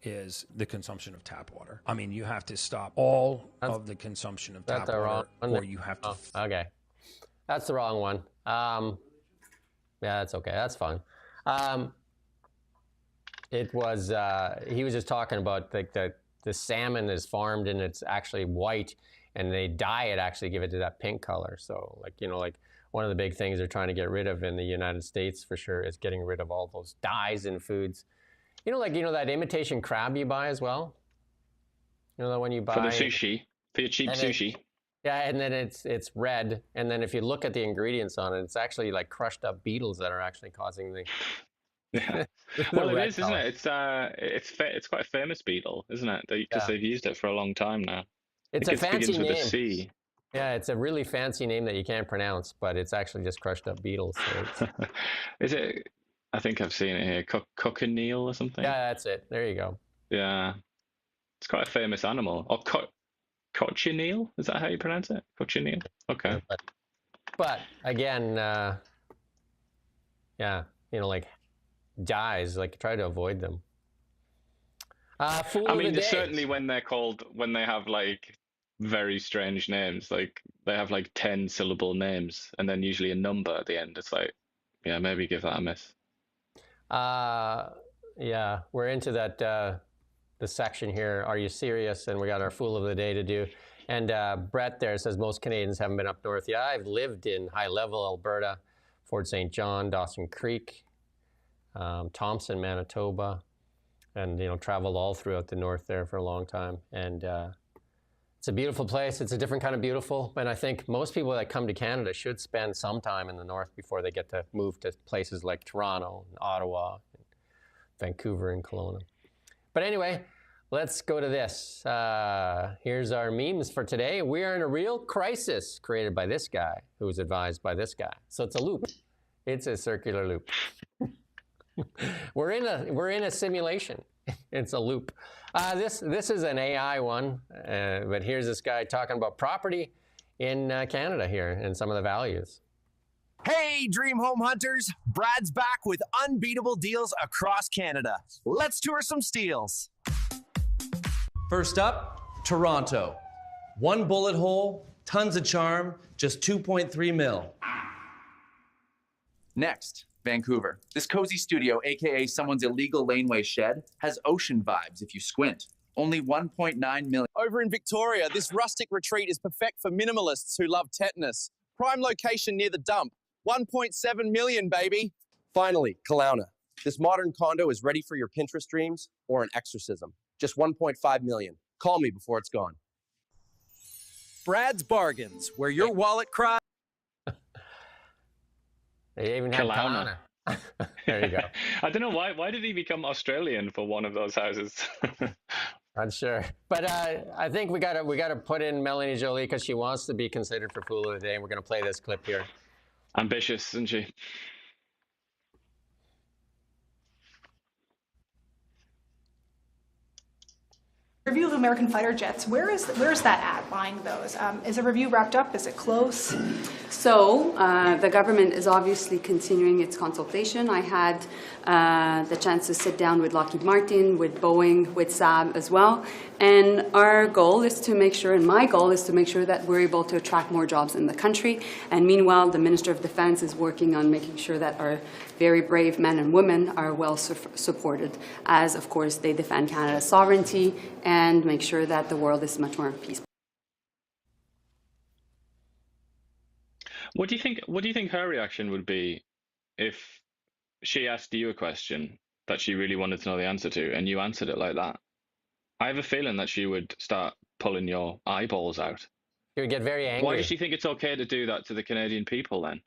Is the consumption of tap water. I mean, you have to stop all of the consumption of tap water, or you have to... okay. That's the wrong one. Yeah, that's okay. That's fine. It was, he was just talking about like the salmon is farmed and it's actually white, and they dye it, actually give it to that pink color. So like one of the big things they're trying to get rid of in the United States for sure is getting rid of all those dyes in foods. That imitation crab you buy as well? The one you buy? For the sushi, for your cheap sushi. And then it's red, and then if you look at the ingredients on it, it's actually like crushed up beetles that are actually causing the... Yeah. Well, it is, isn't it? It's quite a famous beetle, isn't it? Because they've used it for a long time now. It's a fancy name. With a C. Yeah, it's a really fancy name that you can't pronounce, but it's actually just crushed up beetles. So is it? I think I've seen it here. Cochineal or something? Yeah, that's it. There you go. Yeah. It's quite a famous animal. Or cochineal? Is that how you pronounce it? Cochineal? Okay. But again, like dyes, like try to avoid them. Certainly when they have like very strange names, like they have like 10-syllable names and then usually a number at the end. It's like, yeah, maybe give that a miss. Yeah, we're into that the section here. Are you serious? And we got our Fool of the Day to do. And Brett there says most Canadians haven't been up north. Yeah, I've lived in High Level, Alberta, Fort St. John, Dawson Creek, Thompson, Manitoba, and traveled all throughout the north there for a long time. And it's a beautiful place. It's a different kind of beautiful. And I think most people that come to Canada should spend some time in the north before they get to move to places like Toronto, and Ottawa, and Vancouver, and Kelowna. But anyway, let's go to this. Here's our memes for today. We are in a real crisis created by this guy who was advised by this guy. So it's a loop. It's a circular loop. We're in a simulation. It's a loop. This is an AI one, but here's this guy talking about property in Canada here and some of the values. Hey, dream home hunters! Brad's back with unbeatable deals across Canada. Let's tour some steals. First up, Toronto. One bullet hole, tons of charm, just 2.3 mil. Next, Vancouver. This cozy studio, aka someone's illegal laneway shed, has ocean vibes if you squint. Only 1.9 million. Over in Victoria, this rustic retreat is perfect for minimalists who love tetanus. Prime location near the dump. 1.7 million, baby. Finally, Kelowna. This modern condo is ready for your Pinterest dreams or an exorcism. Just 1.5 million. Call me before it's gone. Brad's Bargains, where your wallet cries. They even have Kelowna. There you go. I don't know why did he become Australian for one of those houses? Not sure, but I think we gotta put in Melanie Jolie because she wants to be considered for Fool of the Day, and we're gonna play this clip here. Ambitious, isn't she? Review of American fighter jets. Where's that at, buying those? Is the review wrapped up? Is it close? So the government is obviously continuing its consultation. I had the chance to sit down with Lockheed Martin, with Boeing, with Saab as well. And our goal is to make sure, and my goal is to make sure that we're able to attract more jobs in the country. And meanwhile, the Minister of Defense is working on making sure that our very brave men and women are well supported, as of course they defend Canada's sovereignty and make sure that the world is much more peaceful. What do you think her reaction would be if she asked you a question that she really wanted to know the answer to and you answered it like that? I have a feeling that she would start pulling your eyeballs out. She would get very angry. Why does she think it's okay to do that to the Canadian people then?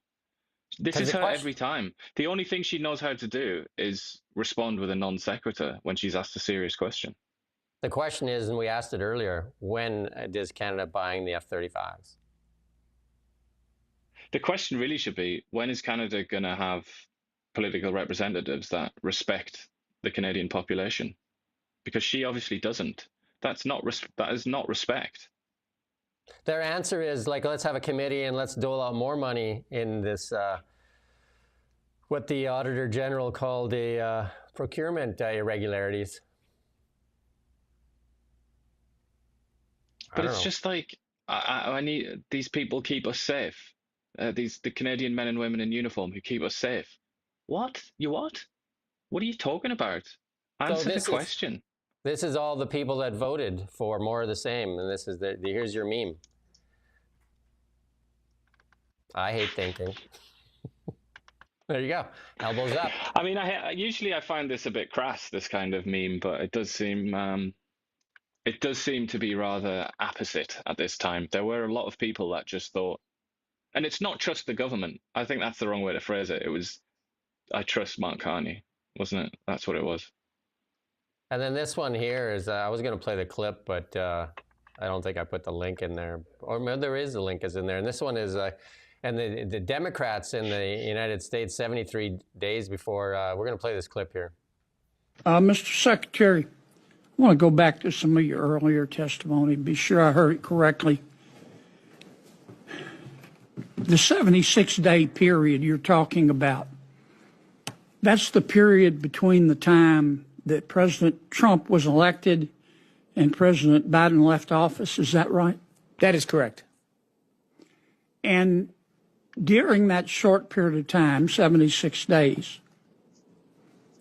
This is her every time. The only thing she knows how to do is respond with a non sequitur when she's asked a serious question. The question is, and we asked it earlier, when is Canada buying the F-35s? The question really should be, when is Canada going to have political representatives that respect the Canadian population? Because she obviously doesn't. That is not respect. Their answer is like, let's have a committee and let's dole out more money in this, what the Auditor General called a procurement irregularities. But it's just like, I need these people keep us safe. The Canadian men and women in uniform who keep us safe. What? You what? What are you talking about? Answer the question. This is all the people that voted for more of the same, and this is here's your meme. I hate thinking. There you go. Elbows up. I mean, usually I find this a bit crass, this kind of meme, but it does seem to be rather apposite at this time. There were a lot of people that just thought, and it's not trust the government. I think that's the wrong way to phrase it. It was, I trust Mark Carney, wasn't it? That's what it was. And then this one here is, I was going to play the clip, but I don't think I put the link in there. Or maybe there is, the link is in there. And this one is, and the Democrats in the United States, 73 days before, we're going to play this clip here. Mr. Secretary, I want to go back to some of your earlier testimony, be sure I heard it correctly. The 76-day period you're talking about, that's the period between the time that President Trump was elected and President Biden left office. Is that right? That is correct. And during that short period of time, 76 days,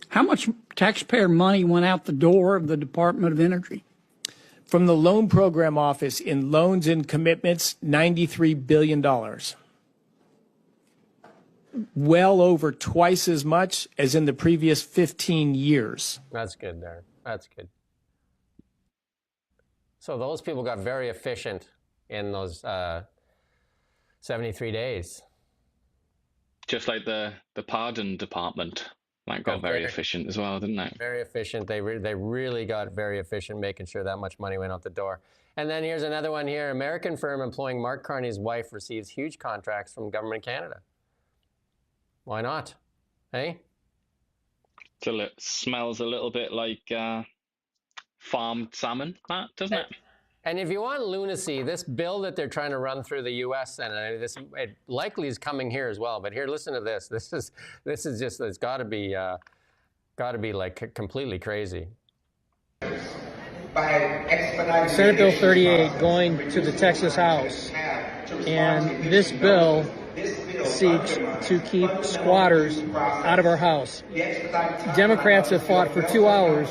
how much taxpayer money went out the door of the Department of Energy? From the Loan Program Office in loans and commitments, $93 billion. Well over twice as much as in the previous 15 years. That's good there. That's good. So those people got very efficient in those 73 days. Just like the pardon department That got very efficient as well, didn't it? Very efficient. They really got very efficient, making sure that much money went out the door. And then here's another one here. American firm employing Mark Carney's wife receives huge contracts from Government of Canada. Why not? Hey? It smells a little bit like farmed salmon, doesn't it? And if you want lunacy, this bill that they're trying to run through the U.S. Senate, it likely is coming here as well. But here, listen to this. This is just, it's got to be like completely crazy. Senate Bill 38 going to the Texas House, and this bill seeks to keep squatters out of our house. Democrats have fought for 2 hours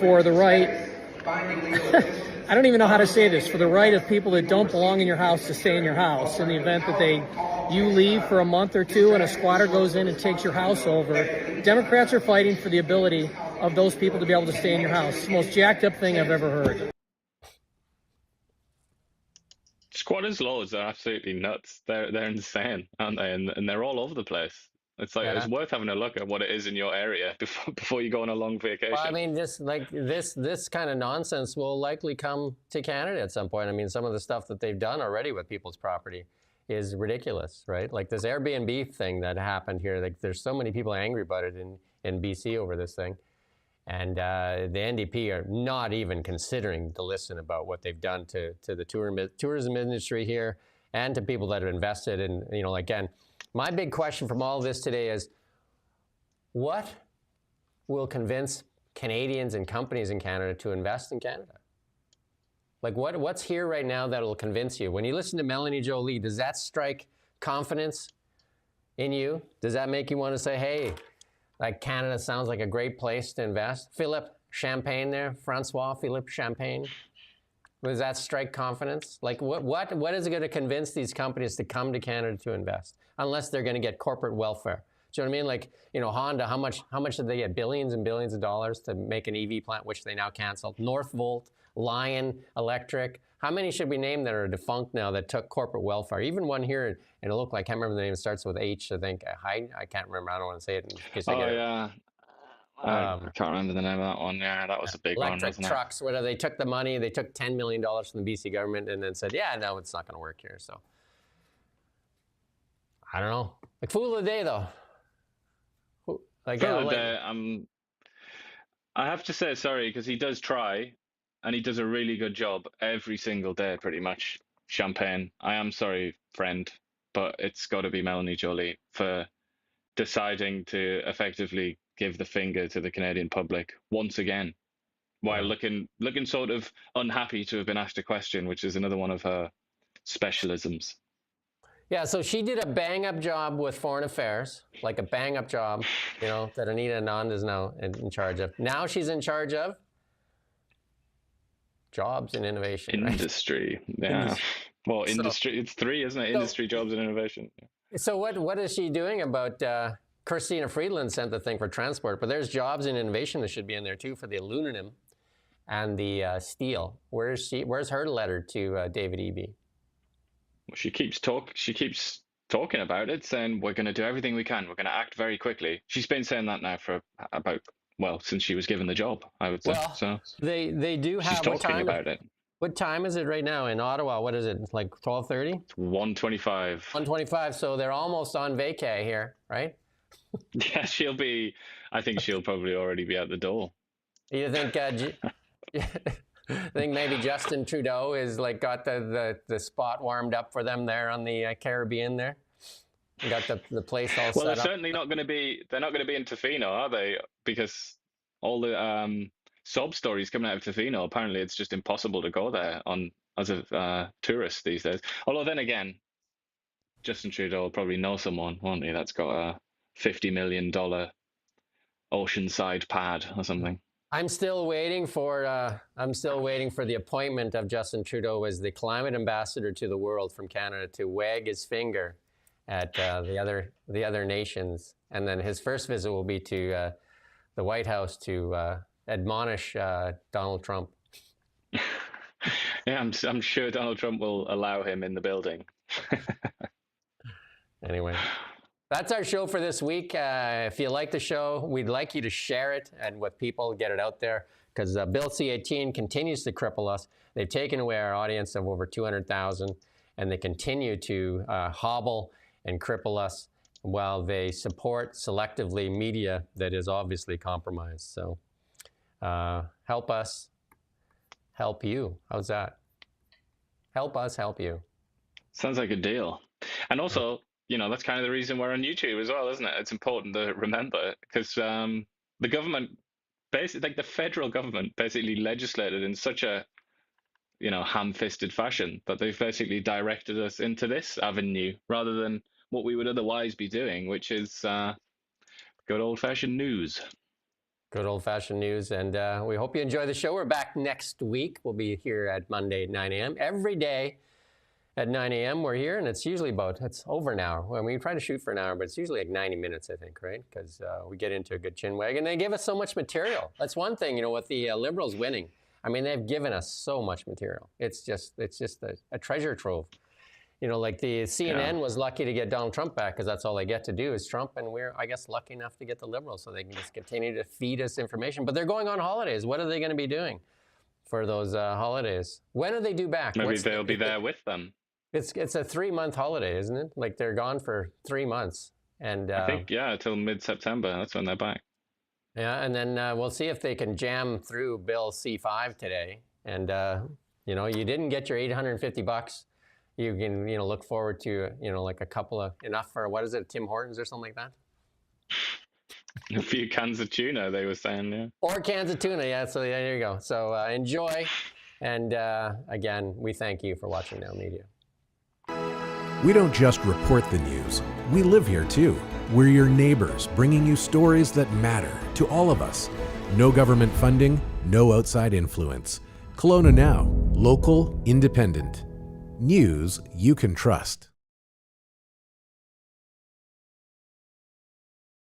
for the right, I don't even know how to say this, for the right of people that don't belong in your house to stay in your house in the event that you leave for a month or two and a squatter goes in and takes your house over. Democrats are fighting for the ability of those people to be able to stay in your house. It's the most jacked up thing I've ever heard. Squatters' laws are absolutely nuts. They're insane, aren't they? And they're all over the place. It's like it's worth having a look at what it is in your area before you go on a long vacation. Well, I mean, this kind of nonsense will likely come to Canada at some point. I mean, some of the stuff that they've done already with people's property is ridiculous, right? Like this Airbnb thing that happened here. Like, there's so many people angry about it in BC over this thing, and the NDP are not even considering to listen about what they've done to the tourism industry here and to people that have invested in, again. My big question from all of this today is, what will convince Canadians and companies in Canada to invest in Canada? Like, what's here right now that will convince you? When you listen to Melanie Jolie, does that strike confidence in you? Does that make you want to say, hey, like Canada sounds like a great place to invest? Philippe Champagne there, Francois Philippe Champagne. Does that strike confidence? Like, what is it going to convince these companies to come to Canada to invest? Unless they're going to get corporate welfare. Do you know what I mean? Like, Honda, how much did they get? Billions and billions of dollars to make an EV plant, which they now canceled. Northvolt, Lion Electric. How many should we name that are defunct now that took corporate welfare? Even one here, and it looked like, I can't remember the name, it starts with H, I think. I can't remember, I don't want to say it in case I get it. Yeah. I can't remember the name of that one. Yeah, that was a big one, wasn't it? Electric trucks, where they took the money, they took $10 million from the BC government and then said, yeah, no, it's not going to work here. So, I don't know. Like, fool of the day, though. Like, fool of the day, I have to say sorry, because he does try, and he does a really good job every single day, pretty much. Champagne. I am sorry, friend, but it's got to be Melanie Jolie for deciding to effectively give the finger to the Canadian public once again, while looking sort of unhappy to have been asked a question, which is another one of her specialisms. Yeah, so she did a bang-up job with foreign affairs, like a bang-up job, that Anita Anand is now in charge of. Now she's in charge of jobs and innovation. Industry, right? Yeah. Well, industry, it's three, isn't it? Industry, jobs, and innovation. So what is she doing about... Christina Friedland sent the thing for transport, but there's jobs and innovation that should be in there too for the aluminum and the steel. Where's her letter to David Eby? Well, she keeps talking about it, saying we're going to do everything we can. We're going to act very quickly. She's been saying that now for since she was given the job, I would say. Well, so they do have. She's talking about it. What time is it right now in Ottawa? What is it, like 12:30? It's 1:25. 1:25. So they're almost on vacay here, right? Yeah, I think she'll probably already be out the door. You think, I think maybe Justin Trudeau is got the spot warmed up for them there on the Caribbean there? Got the place all set up? Well, they're certainly not going to be in Tofino, are they? Because all the sob stories coming out of Tofino, apparently it's just impossible to go there as a tourist these days. Although then again, Justin Trudeau will probably know someone, won't he, that's got a $50 million oceanside pad or something. I'm still waiting for the appointment of Justin Trudeau as the climate ambassador to the world from Canada to wag his finger at the other nations, and then his first visit will be to the White House to admonish Donald Trump. Yeah, I'm sure Donald Trump will allow him in the building. Anyway. That's our show for this week. If you like the show, we'd like you to share it and with people, get it out there, because Bill C18 continues to cripple us. They've taken away our audience of over 200,000, and they continue to hobble and cripple us while they support selectively media that is obviously compromised. So help us help you. How's that? Help us help you. Sounds like a deal. And also, you know, that's kind of the reason we're on YouTube as well, isn't it? It's important to remember, because the government, basically, like the federal government, basically legislated in such a, you know, ham-fisted fashion that they've basically directed us into this avenue rather than what we would otherwise be doing, which is good old-fashioned news. Good old-fashioned news, and we hope you enjoy the show. We're back next week. We'll be here at Monday at 9 a.m. Every day at 9 a.m. we're here, and it's usually it's over an hour. Well, we try to shoot for an hour, but it's usually like 90 minutes, I think, right? Because we get into a good chinwag, and they give us so much material. That's one thing, you know, with the Liberals winning. I mean, they've given us so much material. It's just a treasure trove. You know, like the CNN was lucky to get Donald Trump back because that's all they get to do is Trump, and we're, I guess, lucky enough to get the Liberals so they can just continue to feed us information. But they're going on holidays. What are they going to be doing for those holidays? When are they due back? Maybe they'll be there with them. It's a 3-month holiday, isn't it? Like they're gone for 3 months. And I think, till mid-September. That's when they're back. Yeah, and then we'll see if they can jam through Bill C5 today. And, you know, you didn't get your $850. You can, you know, look forward to, you know, like a couple of, enough for, what is it, Tim Hortons or something like that? A few cans of tuna, they were saying, yeah. Or cans of tuna, yeah, so there you go. So enjoy. And again, we thank you for watching Now Media. We don't just report the news. We live here too. We're your neighbors, bringing you stories that matter to all of us. No government funding, no outside influence. Kelowna Now, local, independent. News you can trust.